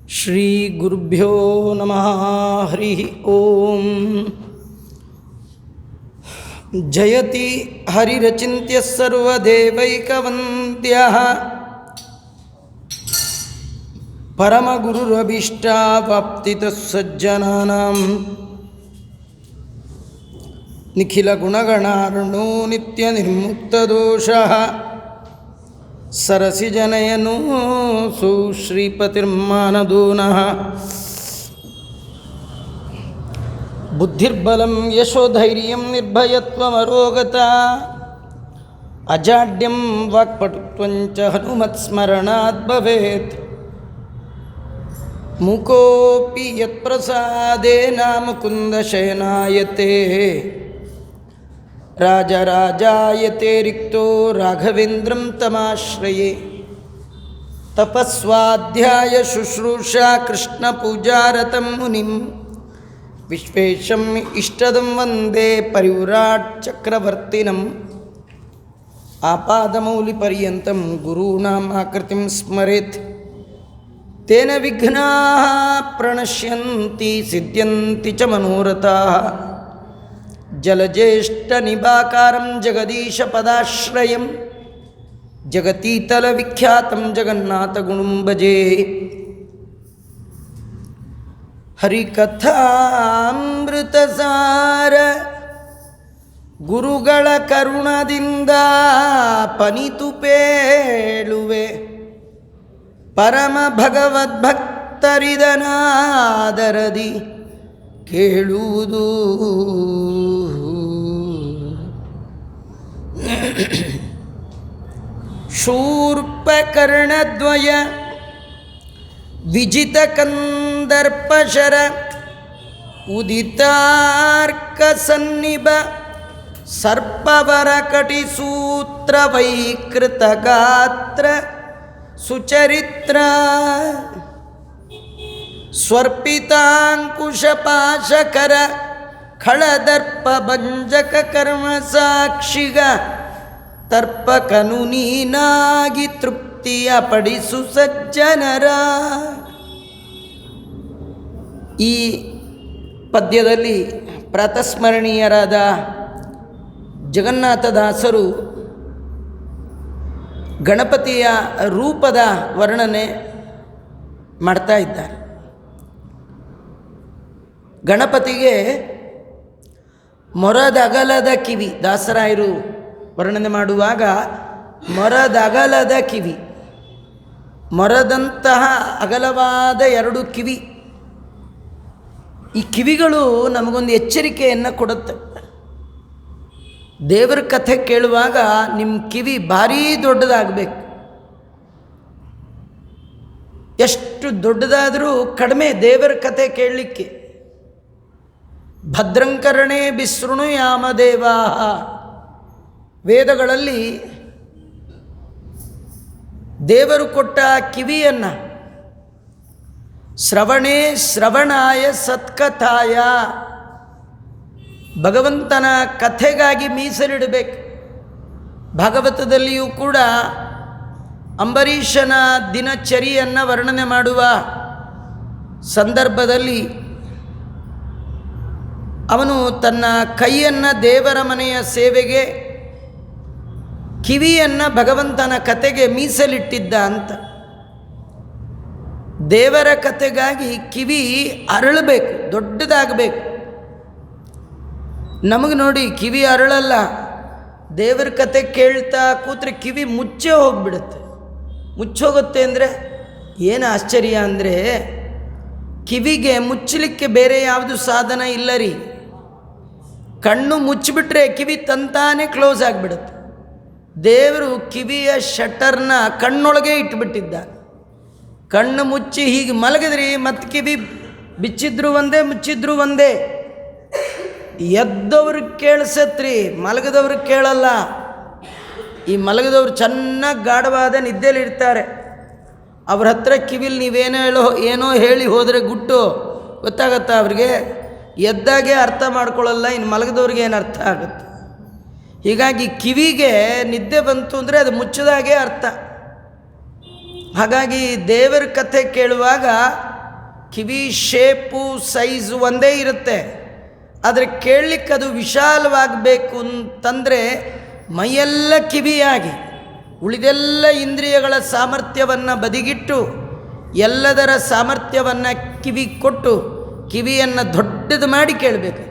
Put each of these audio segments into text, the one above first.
ಶ್ರೀ ಗುರುಭ್ಯೋ ನಮಃ. ಹರಿ ಓಂ. ಜಯತಿ ಹರಿರಚಿಂತ್ಯ ಸರ್ವದೇವೈಕವಂದ್ಯಃ ಪರಮಗುರುರಭೀಷ್ಟಾವಾಪ್ತಿತಃ ಸಜ್ಜನಾನಾಂ ನಿಖಿಲಗುಣಗಣಾರ್ಣೋ ನಿತ್ಯನಿರ್ಮುಕ್ತದೋಷಃ ಸರಸಿಜನಯನೋ ಸುಶ್ರೀಪತಿರ್ಮಾನದೋ ನಃ. ಬುದ್ಧಿರ್ಬಲಂ ಯಶೋಧೈರ್ಯಂ ನಿರ್ಭಯತ್ವಮರೋಗತಾ ಅಜಾಡ್ಯಂ ವಾಕ್ಪಟುತ್ವಂಚ ಹನುಮತ್ಸ್ಮರಣಾತ್ ಭವೇತ್. ಮುಕೋಪಿ ಯತ್ಪ್ರಸಾದೇನ ಮುಕುಂದಶಯನಾಯತೆ ರಾಜರಾಜಾಯತೆ ರಿಕ್ತೋ ರಾಘವೇಂದ್ರಂ ತಮಾಶ್ರಯೇ. ತಪಸ್ವಾಧ್ಯಾಯ ಶುಶ್ರೂಷಾ ಕೃಷ್ಣ ಪೂಜಾರತಂ ಮುನಿಂ ವಿಶ್ವೇಶಂ ಇಷ್ಟದಂ ವಂದೇ ಪರಿವ್ರಾಟ್ ಚಕ್ರವರ್ತಿನಂ. ಆಪಾದಮೌಲಿಪರ್ಯಂತಂ ಗುರೂಣಾಂ ಆಕೃತಿಂ ಸ್ಮರೇತ್. ತೇನ ವಿಘ್ನಾಃ ಪ್ರಣಶ್ಯಂತಿ ಸಿದ್ಧ್ಯಂತಿ ಚ ಮನೋರಥಾಃ. ಜಲಜ್ಯೇಷ್ಠನಿಭಾಕಾರಂ ಜಗದೀಶಪದಾಶ್ರಯಂ ಜಗತೀತಲವಿಖ್ಯಾತಂ ಜಗನ್ನಾಥಗುಣಂ ಭಜೆ. ಹರಿಕಥಾಮೃತಸಾರ ಗುರುಗಳ ಕರುಣದಿಂದ ಪನಿತು ಪೇಳುವೆ. ಪರಮ ಭಗವದ್ಭಕ್ತರಿದನಾದರದಿ ಕೇಳುವುದು. ಶೂರ್ಪಕರ್ಣದ್ವಯ ವಿಜಿತ ಕಂದರ್ಪಶರ ಉದಿತಾರ್ಕ ಸನ್ನಿಭ ಸರ್ಪವರ ಕಟಿಸೂತ್ರ ವೈಕೃತ ಗಾತ್ರ ಸುಚರಿತ್ರ ಸ್ವರ್ಪಿತಾಂಕುಶಪಾಶಕರ ಖಳದರ್ಪ ಭಂಜಕ ಕರ್ಮ ಸಾಕ್ಷಿಗ ತರ್ಪಕನು ನೀನಾಗಿ ತೃಪ್ತಿಯ ಪಡಿಸು ಸಜ್ಜನರ. ಈ ಪದ್ಯದಲ್ಲಿ ಪ್ರಾತಸ್ಮರಣೀಯರಾದ ಜಗನ್ನಾಥದಾಸರು ಗಣಪತಿಯ ರೂಪದ ವರ್ಣನೆ ಮಾಡ್ತಾ ಇದ್ದಾರೆ. ಗಣಪತಿಗೆ ಮೊರದಗಲದ ಕಿವಿ, ದಾಸರಾಯರು ವರ್ಣನೆ ಮಾಡುವಾಗ ಮೊರದಗಲದ ಕಿವಿ, ಮೊರದಂತಹ ಅಗಲವಾದ ಎರಡು ಕಿವಿ. ಈ ಕಿವಿಗಳು ನಮಗೊಂದು ಎಚ್ಚರಿಕೆಯನ್ನು ಕೊಡುತ್ತೆ. ದೇವರ ಕಥೆ ಕೇಳುವಾಗ ನಿಮ್ಮ ಕಿವಿ ಭಾರೀ ದೊಡ್ಡದಾಗಬೇಕು. ಎಷ್ಟು ದೊಡ್ಡದಾದರೂ ಕಡಿಮೆ ದೇವರ ಕಥೆ ಕೇಳಲಿಕ್ಕೆ. ಭದ್ರಂಕರಣೆ ಬಿಸೃಣು ಯಾಮದೇವಾ. ವೇದಗಳಲ್ಲಿ ದೇವರು ಕೊಟ್ಟ ಕಿವಿಯನ್ನು ಶ್ರವಣೇ ಶ್ರವಣಾಯ ಸತ್ಕಥಾಯ, ಭಗವಂತನ ಕಥೆಗಾಗಿ ಮೀಸಲಿಡಬೇಕು. ಭಾಗವತದಲ್ಲಿಯೂ ಕೂಡ ಅಂಬರೀಷನ ದಿನಚರಿಯನ್ನು ವರ್ಣನೆ ಮಾಡುವ ಸಂದರ್ಭದಲ್ಲಿ ಅವನು ತನ್ನ ಕೈಯನ್ನು ದೇವರ ಮನೆಯ ಸೇವೆಗೆ, ಕಿವಿಯನ್ನು ಭಗವಂತನ ಕತೆಗೆ ಮೀಸಲಿಟ್ಟಿದ್ದ ಅಂತ. ದೇವರ ಕತೆಗಾಗಿ ಕಿವಿ ಅರಳಬೇಕು, ದೊಡ್ಡದಾಗಬೇಕು. ನಮಗೆ ನೋಡಿ ಕಿವಿ ಅರಳಲ್ಲ. ದೇವರ ಕತೆ ಕೇಳ್ತಾ ಕೂತ್ರೆ ಕಿವಿ ಮುಚ್ಚೇ ಹೋಗಿಬಿಡುತ್ತೆ. ಮುಚ್ಚೋಗುತ್ತೆ ಅಂದರೆ ಏನು ಆಶ್ಚರ್ಯ ಅಂದರೆ, ಕಿವಿಗೆ ಮುಚ್ಚಲಿಕ್ಕೆ ಬೇರೆ ಯಾವುದು ಸಾಧನ ಇಲ್ಲ ರೀ. ಕಣ್ಣು ಮುಚ್ಚಿಬಿಟ್ರೆ ಕಿವಿ ತಂತಾನೇ ಕ್ಲೋಸ್ ಆಗಿಬಿಡುತ್ತೆ. ದೇವರು ಕಿವಿಯ ಶಟರ್ನ ಕಣ್ಣೊಳಗೆ ಇಟ್ಬಿಟ್ಟಿದ್ದ. ಕಣ್ಣು ಮುಚ್ಚಿ ಹೀಗೆ ಮಲಗಿದ್ರಿ, ಮತ್ತು ಕಿವಿ ಬಿಚ್ಚಿದ್ರು ಒಂದೇ ಮುಚ್ಚಿದ್ರು ಒಂದೇ. ಎದ್ದವ್ರಿಗೆ ಕೇಳಿಸತ್ರಿ, ಮಲಗಿದವ್ರಿಗೆ ಕೇಳಲ್ಲ. ಈ ಮಲಗಿದವ್ರು ಚೆನ್ನಾಗಿ ಗಾಢವಾದ ನಿದ್ದೆಲಿರ್ತಾರೆ. ಅವ್ರ ಹತ್ರ ಕಿವಿಲಿ ನೀವೇನೋ ಏನೋ ಹೇಳಿ ಹೋದರೆ ಗುಟ್ಟು ಗೊತ್ತಾಗತ್ತಾ ಅವ್ರಿಗೆ? ಎದ್ದಾಗೆ ಅರ್ಥ ಮಾಡ್ಕೊಳ್ಳಲ್ಲ, ಇನ್ನು ಮಲಗಿದವ್ರಿಗೆ ಏನು ಅರ್ಥ ಆಗುತ್ತೆ? ಹೀಗಾಗಿ ಕಿವಿಗೆ ನಿದ್ದೆ ಬಂತು ಅಂದರೆ ಅದು ಮುಚ್ಚದಾಗೆ ಅರ್ಥ. ಹಾಗಾಗಿ ದೇವರ ಕಥೆ ಕೇಳುವಾಗ ಕಿವಿ ಶೇಪು ಸೈಜು ಒಂದೇ ಇರುತ್ತೆ, ಆದರೆ ಕೇಳಲಿಕ್ಕೆ ಅದು ವಿಶಾಲವಾಗಬೇಕು ಅಂತಂದರೆ ಮೈಯೆಲ್ಲ ಕಿವಿಯಾಗಿ ಉಳಿದೆಲ್ಲ ಇಂದ್ರಿಯಗಳ ಸಾಮರ್ಥ್ಯವನ್ನು ಬದಿಗಿಟ್ಟು ಎಲ್ಲದರ ಸಾಮರ್ಥ್ಯವನ್ನು ಕಿವಿ ಕೊಟ್ಟು ಕಿವಿಯನ್ನು ದೊಡ್ಡದು ಮಾಡಿ ಕೇಳಬೇಕು.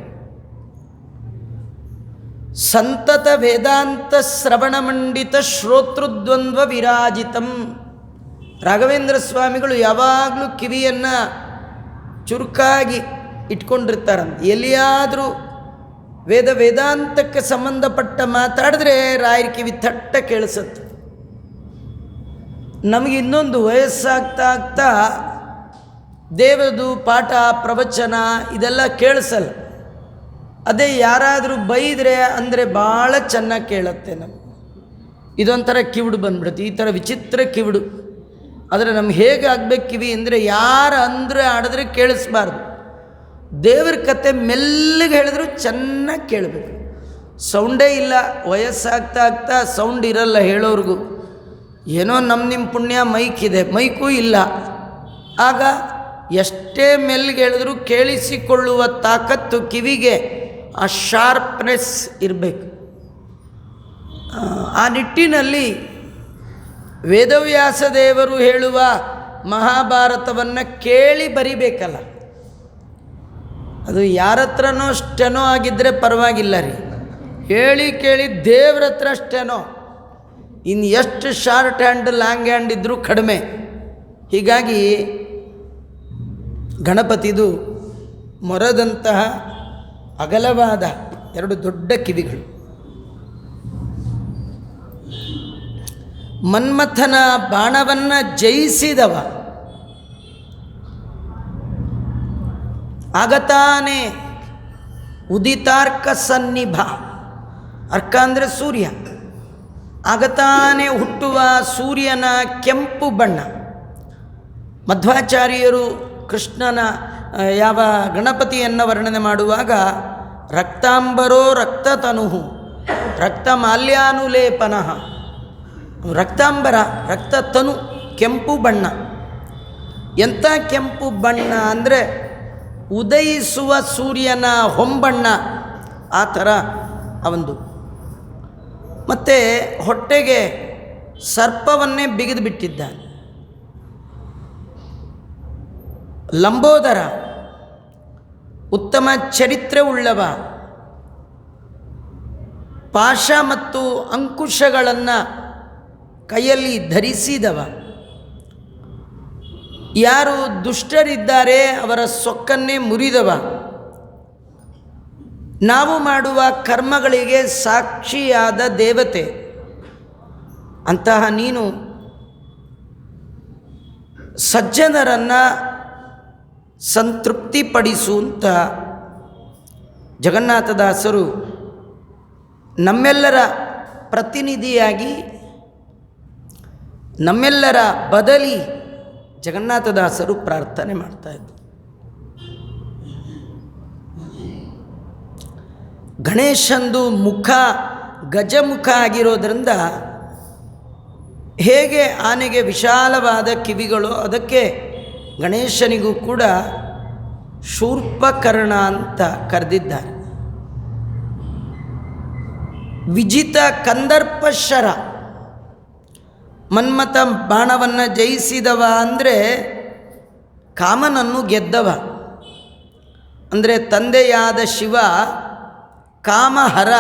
ಸಂತತ ವೇದಾಂತ ಶ್ರವಣ ಮಂಡಿತ ಶ್ರೋತೃದ್ವಂದ್ವ ವಿರಾಜಿತಂ. ರಾಘವೇಂದ್ರ ಸ್ವಾಮಿಗಳು ಯಾವಾಗಲೂ ಕಿವಿಯನ್ನು ಚುರುಕಾಗಿ ಇಟ್ಕೊಂಡಿರ್ತಾರಂತೆ. ಎಲ್ಲಿಯಾದರೂ ವೇದಾಂತಕ್ಕೆ ಸಂಬಂಧಪಟ್ಟ ಮಾತಾಡಿದ್ರೆ ರಾಯರ ಕಿವಿ ತಟ್ಟ ಕೇಳಿಸುತ್ತೆ. ನಮಗೆ ಇನ್ನೊಂದು ವಯಸ್ಸಾಗ್ತಾ ಆಗ್ತಾ ದೇವರದು ಪಾಠ ಪ್ರವಚನ ಇದೆಲ್ಲ ಕೇಳಿಸಲ್ಲ. ಅದೇ ಯಾರಾದರೂ ಬೈದರೆ ಅಂದರೆ ಭಾಳ ಚೆನ್ನಾಗಿ ಕೇಳುತ್ತೆ. ನಮಗೆ ಇದೊಂಥರ ಕಿವಿಡು ಬಂದ್ಬಿಡುತ್ತೆ, ಈ ಥರ ವಿಚಿತ್ರ ಕಿವಿಡು. ಆದರೆ ನಮ್ಗೆ ಹೇಗೆ ಆಗಬೇಕು ಕಿವಿ ಅಂದರೆ, ಯಾರು ಅಂದರೆ ಆಡಿದ್ರೆ ಕೇಳಿಸ್ಬಾರ್ದು. ದೇವ್ರ ಕತೆ ಮೆಲ್ಲಗೆ ಹೇಳಿದ್ರು ಚೆನ್ನಾಗಿ ಕೇಳಬೇಕು. ಸೌಂಡೇ ಇಲ್ಲ, ವಯಸ್ಸಾಗ್ತಾ ಆಗ್ತಾ ಸೌಂಡ್ ಇರಲ್ಲ ಹೇಳೋರ್ಗೂ. ಏನೋ ನಿಮ್ಮ ಪುಣ್ಯ ಮೈಕ್ ಇದೆ, ಮೈಕೂ ಇಲ್ಲ. ಆಗ ಎಷ್ಟೇ ಮೆಲ್ಲಗೆ ಹೇಳಿದ್ರು ಕೇಳಿಸಿಕೊಳ್ಳುವ ತಾಕತ್ತು ಕಿವಿಗೆ, ಆ ಶಾರ್ಪ್ನೆಸ್ ಇರಬೇಕು. ಆ ನಿಟ್ಟಿನಲ್ಲಿ ವೇದವ್ಯಾಸ ದೇವರು ಹೇಳುವ ಮಹಾಭಾರತವನ್ನು ಕೇಳಿ ಬರಿಬೇಕಲ್ಲ. ಅದು ಯಾರ ಹತ್ರನೋ ಸ್ಟೆನೋ ಆಗಿದ್ದರೆ ಪರವಾಗಿಲ್ಲ ರೀ, ಹೇಳಿ ಕೇಳಿ ದೇವ್ರ ಹತ್ರ ಸ್ಟೆನೋ. ಇನ್ನು ಎಷ್ಟು ಶಾರ್ಟ್ ಹ್ಯಾಂಡ್ ಲಾಂಗ್ ಹ್ಯಾಂಡ್ ಇದ್ದರೂ ಕಡಿಮೆ. ಹೀಗಾಗಿ ಗಣಪತಿದು ಮೊರದಂತಹ ಅಗಲವಾದ ಎರಡು ದೊಡ್ಡ ಕಿವಿಗಳು. ಮನ್ಮಥನ ಬಾಣವನ್ನು ಜಯಿಸಿದವ ಆಗತಾನೆ ಉದಿತಾರ್ಕ ಸನ್ನಿಭ. ಅರ್ಕ ಅಂದರೆ ಸೂರ್ಯ. ಆಗತಾನೆ ಹುಟ್ಟುವ ಸೂರ್ಯನ ಕೆಂಪು ಬಣ್ಣ. ಮಧ್ವಾಚಾರ್ಯರು ಕೃಷ್ಣನ ಯಾವ ಗಣಪತಿಯನ್ನು ವರ್ಣನೆ ಮಾಡುವಾಗ ರಕ್ತಾಂಬರೋ ರಕ್ತತನುಹು ರಕ್ತಮಾಲ್ಯಾನುಲೇಪನಃ. ರಕ್ತಾಂಬರ ರಕ್ತತನು, ಕೆಂಪು ಬಣ್ಣ. ಎಂಥ ಕೆಂಪು ಬಣ್ಣ ಅಂದರೆ ಉದಯಿಸುವ ಸೂರ್ಯನ ಹೊಂಬಣ್ಣ, ಆ ಥರ ಅವಂದು. ಮತ್ತು ಹೊಟ್ಟೆಗೆ ಸರ್ಪವನ್ನೇ ಬಿಗಿದು ಬಿಟ್ಟಿದ್ದ. ಲಂಬೋದರ, ಉತ್ತಮ ಚರಿತ್ರೆ ಉಳ್ಳವ. ಪಾಶ ಮತ್ತು ಅಂಕುಶಗಳನ್ನು ಕೈಯಲ್ಲಿ ಧರಿಸಿದವ. ಯಾರು ದುಷ್ಟರಿದ್ದಾರೆ ಅವರ ಸೊಕ್ಕನ್ನೇ ಮುರಿದವ. ನಾವು ಮಾಡುವ ಕರ್ಮಗಳಿಗೆ ಸಾಕ್ಷಿಯಾದ ದೇವತೆ. ಅಂತಹ ನೀನು ಸಜ್ಜನರನ್ನು ಸಂತೃಪ್ತಿಪಡಿಸುವಂಥ ಜಗನ್ನಾಥದಾಸರು ನಮ್ಮೆಲ್ಲರ ಪ್ರತಿನಿಧಿಯಾಗಿ, ನಮ್ಮೆಲ್ಲರ ಬದಲಿ ಜಗನ್ನಾಥದಾಸರು ಪ್ರಾರ್ಥನೆ ಮಾಡ್ತಾಯಿದ್ರು. ಗಣೇಶಂದು ಮುಖ ಗಜಮುಖ ಆಗಿರೋದ್ರಿಂದ ಹೇಗೆ ಆನೆಗೆ ವಿಶಾಲವಾದ ಕಿವಿಗಳು, ಅದಕ್ಕೆ ಗಣೇಶನಿಗೂ ಕೂಡ ಶೂರ್ಪಕರ್ಣ ಅಂತ ಕರೆದಿದ್ದಾರೆ. ವಿಜಿತ ಕಂದರ್ಪಶರ, ಮನ್ಮಥ ಬಾಣವನ್ನು ಜಯಿಸಿದವ ಅಂದರೆ ಕಾಮನನ್ನು ಗೆದ್ದವ. ಅಂದರೆ ತಂದೆಯಾದ ಶಿವ ಕಾಮಹರ,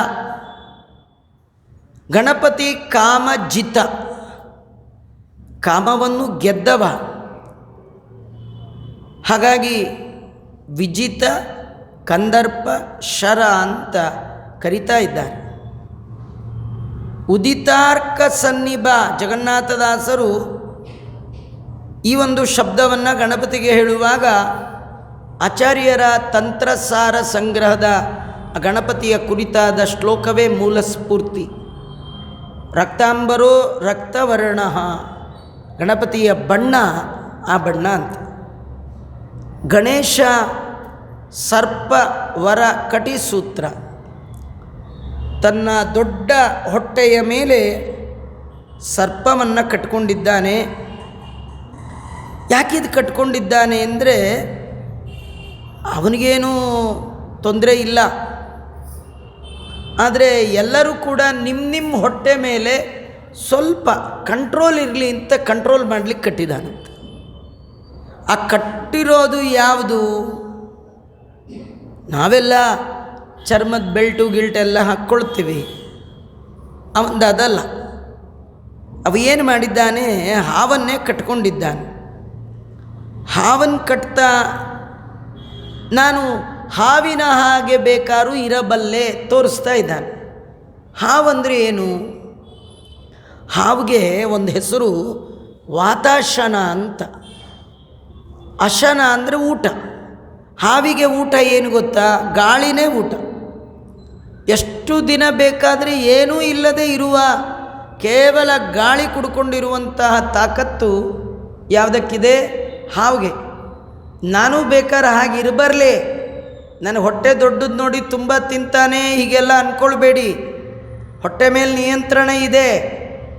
ಗಣಪತಿ ಕಾಮಜಿತ, ಕಾಮವನ್ನು ಗೆದ್ದವ. ಹಾಗಾಗಿ ವಿಜಿತ ಕಂದರ್ಪ ಶರ ಅಂತ ಕರೀತಾ ಇದ್ದಾರೆ. ಉದಿತಾರ್ಕ ಸನ್ನಿಭ, ಜಗನ್ನಾಥದಾಸರು ಈ ಒಂದು ಶಬ್ದವನ್ನು ಗಣಪತಿಗೆ ಹೇಳುವಾಗ ಆಚಾರ್ಯರ ತಂತ್ರಸಾರ ಸಂಗ್ರಹದ ಗಣಪತಿಯ ಕುರಿತಾದ ಶ್ಲೋಕವೇ ಮೂಲ ಸ್ಫೂರ್ತಿ. ರಕ್ತಾಂಬರೋ ರಕ್ತವರ್ಣ, ಗಣಪತಿಯ ಬಣ್ಣ ಆ ಬಣ್ಣ ಅಂತ. ಗಣೇಶ ಸರ್ಪ ವರ ಕಟಿಸೂತ್ರ, ತನ್ನ ದೊಡ್ಡ ಹೊಟ್ಟೆಯ ಮೇಲೆ ಸರ್ಪವನ್ನು ಕಟ್ಕೊಂಡಿದ್ದಾನೆ. ಯಾಕೆ ಇದು ಕಟ್ಕೊಂಡಿದ್ದಾನೆ ಅಂದರೆ ಅವನಿಗೇನೂ ತೊಂದರೆ ಇಲ್ಲ, ಆದರೆ ಎಲ್ಲರೂ ಕೂಡ ನಿಮ್ಮ ಹೊಟ್ಟೆ ಮೇಲೆ ಸ್ವಲ್ಪ ಕಂಟ್ರೋಲ್ ಇರಲಿ ಅಂತ ಕಂಟ್ರೋಲ್ ಮಾಡಲಿಕ್ಕೆ ಕಟ್ಟಿದಾನಂತೆ. ಆ ಕಟ್ಟಿರೋದು ಯಾವುದು? ನಾವೆಲ್ಲ ಚರ್ಮದ ಬೆಲ್ಟು ಗಿಲ್ಟೆಲ್ಲ ಹಾಕ್ಕೊಳ್ತೀವಿ, ಅವಂದು ಅದಲ್ಲ. ಅವ ಏನು ಮಾಡಿದ್ದಾನೆ, ಹಾವನ್ನೇ ಕಟ್ಕೊಂಡಿದ್ದಾನೆ. ಹಾವನ್ನು ಕಟ್ತಾ ನಾನು ಹಾವಿನ ಹಾಗೆ ಬೇಕಾದ್ರೂ ಇರಬಲ್ಲೆ ತೋರಿಸ್ತಾ ಇದ್ದಾನೆ. ಹಾವಂದರೆ ಏನು? ಹಾವಿಗೆ ಒಂದು ಹೆಸರು ವಾತಾಶನ ಅಂತ. ಅಶನ ಅಂದರೆ ಊಟ. ಹಾವಿಗೆ ಊಟ ಏನು ಗೊತ್ತಾ? ಗಾಳಿನೇ ಊಟ. ಎಷ್ಟು ದಿನ ಬೇಕಾದರೆ ಏನೂ ಇಲ್ಲದೆ ಇರುವ ಕೇವಲ ಗಾಳಿ ಕುಡ್ಕೊಂಡಿರುವಂತಹ ತಾಕತ್ತು ಯಾವುದಕ್ಕಿದೆ? ಹಾವಿಗೆ. ನಾನು ಬೇಕಾದ್ರೆ ಹಾಗಿರಬರ್ಲೆ, ನನ್ನ ಹೊಟ್ಟೆ ದೊಡ್ಡದು ನೋಡಿ ತುಂಬ ತಿಂತಾನೆ ಹೀಗೆಲ್ಲ ಅಂದ್ಕೊಳ್ಬೇಡಿ. ಹೊಟ್ಟೆ ಮೇಲೆ ನಿಯಂತ್ರಣ ಇದೆ.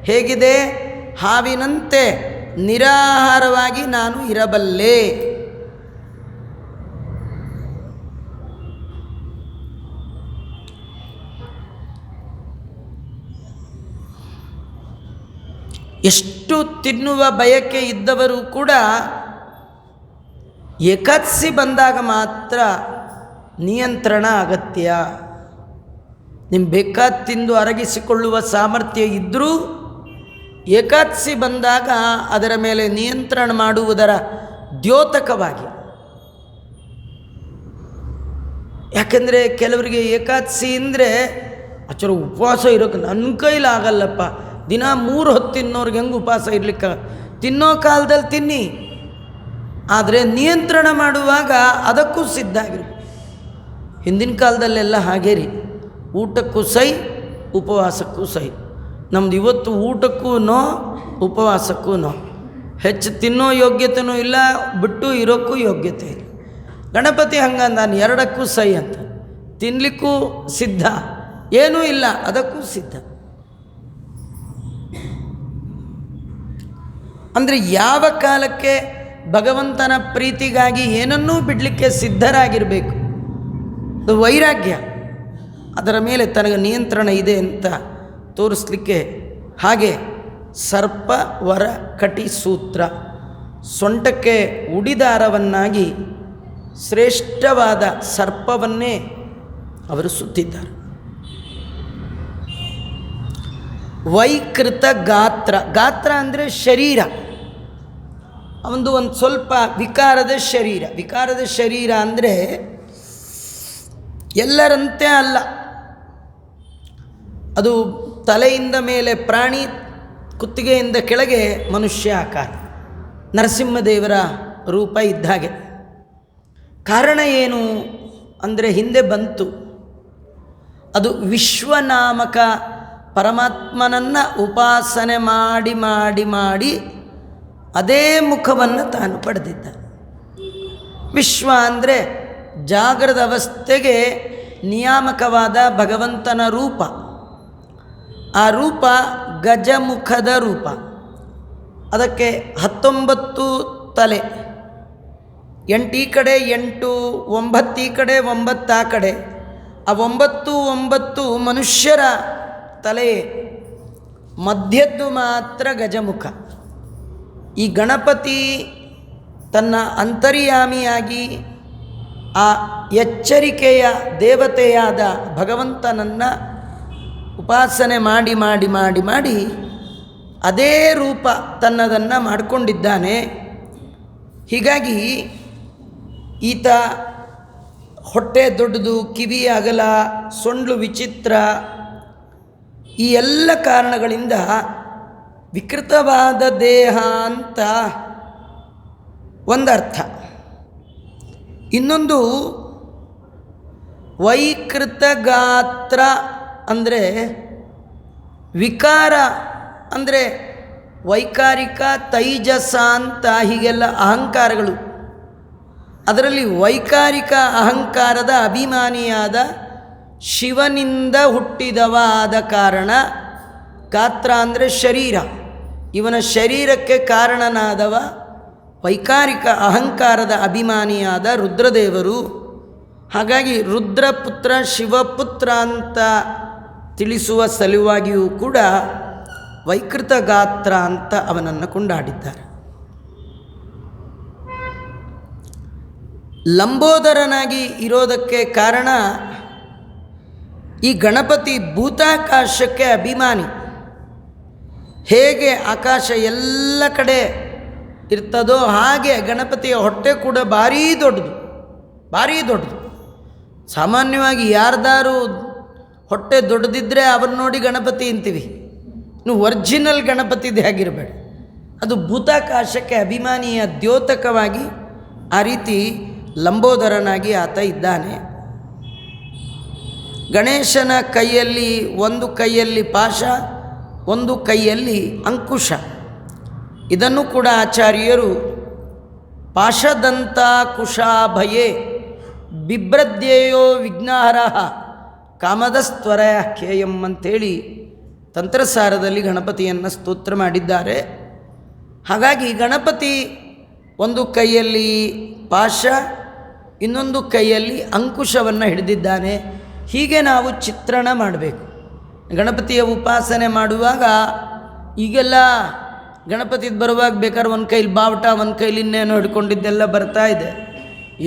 ಹೇಗಿದೆ? ಹಾವಿನಂತೆ ನಿರಾಹಾರವಾಗಿ ನಾನು ಇರಬಲ್ಲೆ. ಎಷ್ಟು ತಿನ್ನುವ ಬಯಕೆ ಇದ್ದವರು ಕೂಡ ಏಕಾದಶಿ ಬಂದಾಗ ಮಾತ್ರ ನಿಯಂತ್ರಣ ಅಗತ್ಯ. ನಿಮ್ಗೆ ಬೇಕಾದ ತಿಂದು ಅರಗಿಸಿಕೊಳ್ಳುವ ಸಾಮರ್ಥ್ಯ ಇದ್ದರೂ ಏಕಾದಶಿ ಬಂದಾಗ ಅದರ ಮೇಲೆ ನಿಯಂತ್ರಣ ಮಾಡುವುದರ ದ್ಯೋತಕವಾಗಿ. ಯಾಕೆಂದರೆ ಕೆಲವರಿಗೆ ಏಕಾದಶಿ ಅಂದರೆ ಆಚರ ಉಪವಾಸ ಇರೋಕ್ಕೆ ನನ್ನ ಕೈಲಾಗಲ್ಲಪ್ಪ, ದಿನ 3 ಹೊತ್ತು ತಿನ್ನೋರಿಗೆ ಹೆಂಗೆ ಉಪವಾಸ ಇರಲಿಕ್ಕೆ? ತಿನ್ನೋ ಕಾಲದಲ್ಲಿ ತಿನ್ನಿ, ಆದರೆ ನಿಯಂತ್ರಣ ಮಾಡುವಾಗ ಅದಕ್ಕೂ ಸಿದ್ಧ ಆಗಿರ್ಬೇಕು. ಹಿಂದಿನ ಕಾಲದಲ್ಲೆಲ್ಲ ಹಾಗೇ ರೀ, ಊಟಕ್ಕೂ ಸೈ ಉಪವಾಸಕ್ಕೂ ಸೈ. ನಮ್ದು ಇವತ್ತು ಊಟಕ್ಕೂ ನೋ, ಉಪವಾಸಕ್ಕೂ ನೋ. ಹೆಚ್ಚು ತಿನ್ನೋ ಯೋಗ್ಯತೆಯೂ ಇಲ್ಲ, ಬಿಟ್ಟು ಇರೋಕ್ಕೂ ಯೋಗ್ಯತೆ ಇಲ್ಲ. ಗಣಪತಿ ಹಂಗಂದ, ನಾನು 2ಕ್ಕೂ ಸೈ ಅಂತ. ತಿನ್ನಲಿಕ್ಕೂ ಸಿದ್ಧ, ಏನೂ ಇಲ್ಲ ಅದಕ್ಕೂ ಸಿದ್ಧ. ಅಂದರೆ ಯಾವ ಕಾಲಕ್ಕೆ ಭಗವಂತನ ಪ್ರೀತಿಗಾಗಿ ಏನನ್ನೂ ಬಿಡಲಿಕ್ಕೆ ಸಿದ್ಧರಾಗಿರಬೇಕು. ಅದು ವೈರಾಗ್ಯ, ಅದರ ಮೇಲೆ ತನಗೆ ನಿಯಂತ್ರಣ ಇದೆ ಅಂತ ತೋರಿಸ್ಲಿಕ್ಕೆ. ಹಾಗೆ ಸರ್ಪ ವರ ಕಟಿ ಸೂತ್ರ, ಸೊಂಟಕ್ಕೆ ಉಡಿದಾರವನ್ನಾಗಿ ಶ್ರೇಷ್ಠವಾದ ಸರ್ಪವನ್ನೇ ಅವರು ಸುತ್ತಿದ್ದಾರೆ. ವೈಕೃತ ಗಾತ್ರ, ಗಾತ್ರ ಅಂದರೆ ಶರೀರ, ಅವನದು ಒಂದು ಸ್ವಲ್ಪ ವಿಕಾರದ ಶರೀರ. ವಿಕಾರದ ಶರೀರ ಅಂದರೆ ಎಲ್ಲರಂತೆ ಅಲ್ಲ, ಅದು ತಲೆಯಿಂದ ಮೇಲೆ ಪ್ರಾಣಿ, ಕುತ್ತಿಗೆಯಿಂದ ಕೆಳಗೆ ಮನುಷ್ಯ ಆಕಾರ, ನರಸಿಂಹದೇವರ ರೂಪ ಇದ್ದಾಗೆ. ಕಾರಣ ಏನು ಅಂದರೆ ಹಿಂದೆ ಬಂತು, ಅದು ವಿಶ್ವನಾಮಕ ಪರಮಾತ್ಮನನ್ನು ಉಪಾಸನೆ ಮಾಡಿ ಮಾಡಿ ಮಾಡಿ ಅದೇ ಮುಖವನ್ನು ತಾನು ಪಡೆದಿದ್ದ. ವಿಶ್ವ ಅಂದರೆ ಜಾಗೃತ ಅವಸ್ಥೆಗೆ ನಿಯಾಮಕವಾದ ಭಗವಂತನ ರೂಪ. ಆ ರೂಪ ಗಜಮುಖದ ರೂಪ. ಅದಕ್ಕೆ 19 ತಲೆ, 8 ಈ ಕಡೆ 8, 9 ಈ ಕಡೆ 9 ಆ ಕಡೆ. ಆ 9 ಮನುಷ್ಯರ ತಲೆ, ಮಧ್ಯದ್ದು ಮಾತ್ರ ಗಜಮುಖ. ಈ ಗಣಪತಿ ತನ್ನ ಅಂತರ್ಯಾಮಿಯಾಗಿ ಆ ಎಚ್ಚರಿಕೆಯ ದೇವತೆಯಾದ ಭಗವಂತನನ್ನು ಉಪಾಸನೆ ಮಾಡಿ ಮಾಡಿ ಮಾಡಿ ಮಾಡಿ ಅದೇ ರೂಪ ತನ್ನದನ್ನು ಮಾಡಿಕೊಂಡಿದ್ದಾನೆ. ಹೀಗಾಗಿ ಈತ ಹೊಟ್ಟೆ ದೊಡ್ಡದು, ಕಿವಿ ಅಗಲ, ಸೊಂಡ್ಲು ವಿಚಿತ್ರ, ಈ ಎಲ್ಲ ಕಾರಣಗಳಿಂದ ವಿಕೃತವಾದ ದೇಹ ಅಂತ ಒಂದರ್ಥ. ಇನ್ನೊಂದು ವೈಕೃತ ಗಾತ್ರ ಅಂದರೆ ವಿಕಾರ, ಅಂದರೆ ವೈಕಾರಿಕ, ತೈಜಸ ಅಂತ ಹೀಗೆಲ್ಲ ಅಹಂಕಾರಗಳು. ಅದರಲ್ಲಿ ವೈಕಾರಿಕ ಅಹಂಕಾರದ ಅಭಿಮಾನಿಯಾದ ಶಿವನಿಂದ ಹುಟ್ಟಿದವ ಆದ ಕಾರಣ ಗಾತ್ರ ಅಂದರೆ ಶರೀರ. ಇವನ ಶರೀರಕ್ಕೆ ಕಾರಣನಾದವ ವೈಕಾರಿಕ ಅಹಂಕಾರದ ಅಭಿಮಾನಿಯಾದ ರುದ್ರದೇವರು. ಹಾಗಾಗಿ ರುದ್ರಪುತ್ರ ಶಿವಪುತ್ರ ಅಂತ ತಿಳಿಸುವ ಸಲುವಾಗಿಯೂ ಕೂಡ ವೈಕೃತ ಗಾತ್ರ ಅಂತ ಅವನನ್ನು ಕೊಂಡಾಡಿದ್ದಾರೆ. ಲಂಬೋದರನಾಗಿ ಇರೋದಕ್ಕೆ ಕಾರಣ ಈ ಗಣಪತಿ ಭೂತಾಕಾಶಕ್ಕೆ ಅಭಿಮಾನಿ. ಹೇಗೆ ಆಕಾಶ ಎಲ್ಲ ಕಡೆ ಇರ್ತದೋ ಹಾಗೆ ಗಣಪತಿಯ ಹೊಟ್ಟೆ ಕೂಡ ಭಾರೀ ದೊಡ್ಡದು, ಭಾರೀ ದೊಡ್ಡದು. ಸಾಮಾನ್ಯವಾಗಿ ಯಾರ್ದಾರು ಹೊಟ್ಟೆ ದೊಡ್ಡದಿದ್ದರೆ ಅವ್ರು ನೋಡಿ ಗಣಪತಿ ಅಂತೀವಿ. ಇನ್ನು ಒರಿಜಿನಲ್ ಗಣಪತಿದೇ ಆಗಿರಬೇಡ, ಅದು ಭೂತಾಕಾಶಕ್ಕೆ ಅಭಿಮಾನಿಯ ದ್ಯೋತಕವಾಗಿ ಆ ರೀತಿ ಲಂಬೋದರನಾಗಿ ಆತ ಇದ್ದಾನೆ. ಗಣೇಶನ ಕೈಯಲ್ಲಿ ಒಂದು ಕೈಯಲ್ಲಿ ಪಾಶ, ಒಂದು ಕೈಯಲ್ಲಿ ಅಂಕುಶ. ಇದನ್ನು ಕೂಡ ಆಚಾರ್ಯರು ಪಾಶದಂತ ಕುಶಾಭಯೇ ಬಿಭ್ರದ್ಯೇಯೋ ವಿಘ್ನಹರಃ ಕಾಮದಸ್ತ್ವರ ಖೇಯಂ ಅಂಥೇಳಿ ತಂತ್ರಸಾರದಲ್ಲಿ ಗಣಪತಿಯನ್ನು ಸ್ತೋತ್ರ ಮಾಡಿದ್ದಾರೆ. ಹಾಗಾಗಿ ಗಣಪತಿ ಒಂದು ಕೈಯಲ್ಲಿ ಪಾಶ, ಇನ್ನೊಂದು ಕೈಯಲ್ಲಿ ಅಂಕುಶವನ್ನು ಹಿಡಿದಿದ್ದಾನೆ. ಹೀಗೆ ನಾವು ಚಿತ್ರಣ ಮಾಡಬೇಕು. ಗಣಪತಿಯ ಉಪಾಸನೆ ಮಾಡುವಾಗ ಈಗೆಲ್ಲ ಗಣಪತಿದು ಬರುವಾಗ ಬೇಕಾದ್ರೆ ಒಂದು ಕೈಲಿ ಬಾವುಟ, ಒಂದು ಕೈಲಿ ಇನ್ನೇನೋ ಹಿಡ್ಕೊಂಡಿದ್ದೆಲ್ಲ ಬರ್ತಾ ಇದೆ,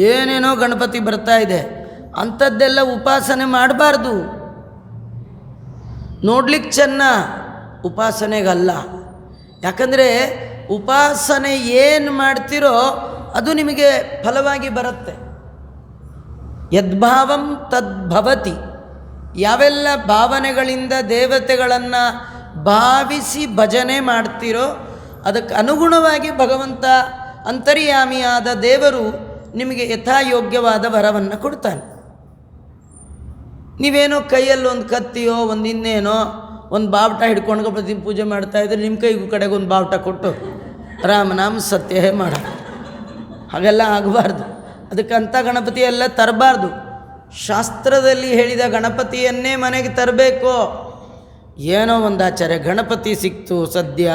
ಏನೇನೋ ಗಣಪತಿ ಬರ್ತಾ ಇದೆ. ಅಂಥದ್ದೆಲ್ಲ ಉಪಾಸನೆ ಮಾಡಬಾರ್ದು. ನೋಡ್ಲಿಕ್ಕೆ ಚೆನ್ನ, ಉಪಾಸನೆಗಲ್ಲ. ಯಾಕಂದರೆ ಉಪಾಸನೆ ಏನು ಮಾಡ್ತಿರೋ ಅದು ನಿಮಗೆ ಫಲವಾಗಿ ಬರುತ್ತೆ. ಯದ್ಭಾವಂ ತದ್ಭವತಿ. ಯಾವೆಲ್ಲ ಭಾವನೆಗಳಿಂದ ದೇವತೆಗಳನ್ನು ಭಾವಿಸಿ ಭಜನೆ ಮಾಡ್ತಿರೋ ಅದಕ್ಕೆ ಅನುಗುಣವಾಗಿ ಭಗವಂತ ಅಂತರ್ಯಾಮಿಯಾದ ದೇವರು ನಿಮಗೆ ಯಥಾಯೋಗ್ಯವಾದ ವರವನ್ನು ಕೊಡ್ತಾನೆ. ನೀವೇನೋ ಕೈಯಲ್ಲಿ ಒಂದು ಕತ್ತಿಯೋ ಒಂದು ಇನ್ನೇನೋ ಒಂದು ಬಾವುಟ ಹಿಡ್ಕೊಂಡು ಗಣಪತಿ ಪೂಜೆ ಮಾಡ್ತಾಯಿದ್ರೆ ನಿಮ್ಮ ಕೈಗೂ ಕಡೆಗೆ ಒಂದು ಬಾವುಟ ಕೊಟ್ಟು ರಾಮನಾಮ ಸತ್ಯ ಮಾಡ, ಹಾಗೆಲ್ಲ ಆಗಬಾರ್ದು. ಅದಕ್ಕಂಥ ಗಣಪತಿ ಎಲ್ಲ ತರಬಾರ್ದು. ಶಾಸ್ತ್ರದಲ್ಲಿ ಹೇಳಿದ ಗಣಪತಿಯನ್ನೇ ಮನೆಗೆ ತರಬೇಕು. ಏನೋ ಒಂದು ಆಚಾರ್ಯ ಗಣಪತಿ ಸಿಕ್ತು ಸದ್ಯ,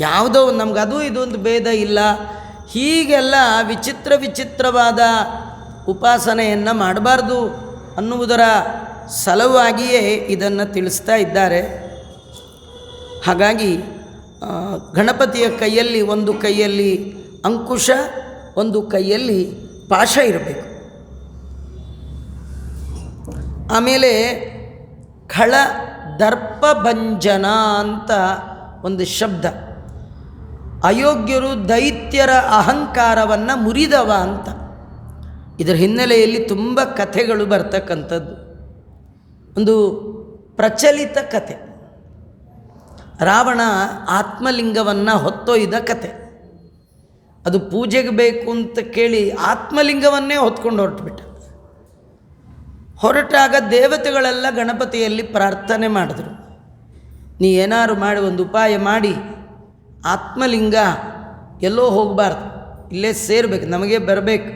ಯಾವುದೋ ಒಂದು ನಮ್ಗೆ ಅದು ಇದು ಒಂದು ಭೇದ ಇಲ್ಲ, ಹೀಗೆಲ್ಲ ವಿಚಿತ್ರವಾದ ಉಪಾಸನೆಯನ್ನು ಮಾಡಬಾರ್ದು ಅನ್ನುವುದರ ಸಲುವಾಗಿಯೇ ಇದನ್ನು ತಿಳಿಸ್ತಾ ಇದ್ದಾರೆ. ಹಾಗಾಗಿ ಗಣಪತಿಯ ಕೈಯಲ್ಲಿ ಒಂದು ಕೈಯಲ್ಲಿ ಅಂಕುಶ, ಒಂದು ಕೈಯಲ್ಲಿ ಪಾಶ ಇರಬೇಕು. ಆಮೇಲೆ ಖಳ ದರ್ಪಭಂಜನ ಅಂತ ಒಂದು ಶಬ್ದ. ಅಯೋಗ್ಯರು ದೈತ್ಯರ ಅಹಂಕಾರವನ್ನು ಮುರಿದವ ಅಂತ. ಇದರ ಹಿನ್ನೆಲೆಯಲ್ಲಿ ತುಂಬ ಕಥೆಗಳು ಬರ್ತಕ್ಕಂಥದ್ದು. ಒಂದು ಪ್ರಚಲಿತ ಕಥೆ, ರಾವಣ ಆತ್ಮಲಿಂಗವನ್ನು ಹೊತ್ತೊಯ್ದ ಕಥೆ. ಅದು ಪೂಜೆಗೆ ಬೇಕು ಅಂತ ಕೇಳಿ ಆತ್ಮಲಿಂಗವನ್ನೇ ಹೊತ್ಕೊಂಡು ಹೊರಟಾಗ ದೇವತೆಗಳೆಲ್ಲ ಗಣಪತಿಯಲ್ಲಿ ಪ್ರಾರ್ಥನೆ ಮಾಡಿದ್ರು, ನೀ ಏನಾರು ಮಾಡಿ ಒಂದು ಉಪಾಯ ಮಾಡಿ ಆತ್ಮಲಿಂಗ ಎಲ್ಲೋ ಹೋಗಬಾರ್ದು, ಇಲ್ಲೇ ಸೇರಬೇಕು, ನಮಗೆ ಬರಬೇಕು,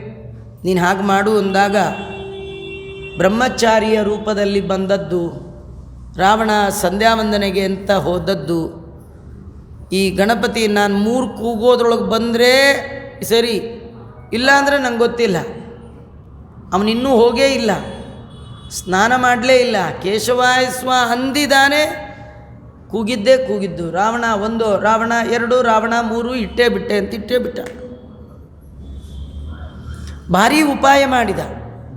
ನೀನು ಹಾಗೆ ಮಾಡು ಅಂದಾಗ ಬ್ರಹ್ಮಚಾರಿಯ ರೂಪದಲ್ಲಿ ಬಂದದ್ದು ರಾವಣ ಸಂಧ್ಯಾವಂದನೆಗೆ ಅಂತ ಹೋದದ್ದು. ಈ ಗಣಪತಿ ನಾನು 3 ಕೂಗೋದ್ರೊಳಗೆ ಬಂದರೆ ಸರಿ, ಇಲ್ಲಾಂದರೆ ನಂಗೆ ಗೊತ್ತಿಲ್ಲ. ಅವನಿನ್ನೂ ಹೋಗೇ ಇಲ್ಲ, ಸ್ನಾನ ಮಾಡಲೇ ಇಲ್ಲ, ಕೇಶವಾಯಸ್ವ ಅಂದಿದ್ದಾನೆ, ಕೂಗಿದ್ದು. ರಾವಣ 1, ರಾವಣ 2, ರಾವಣ 3 ಇಟ್ಟೇ ಬಿಟ್ಟೆ ಅಂತ ಇಟ್ಟೇ ಬಿಟ್ಟ. ಭಾರೀ ಉಪಾಯ ಮಾಡಿದ.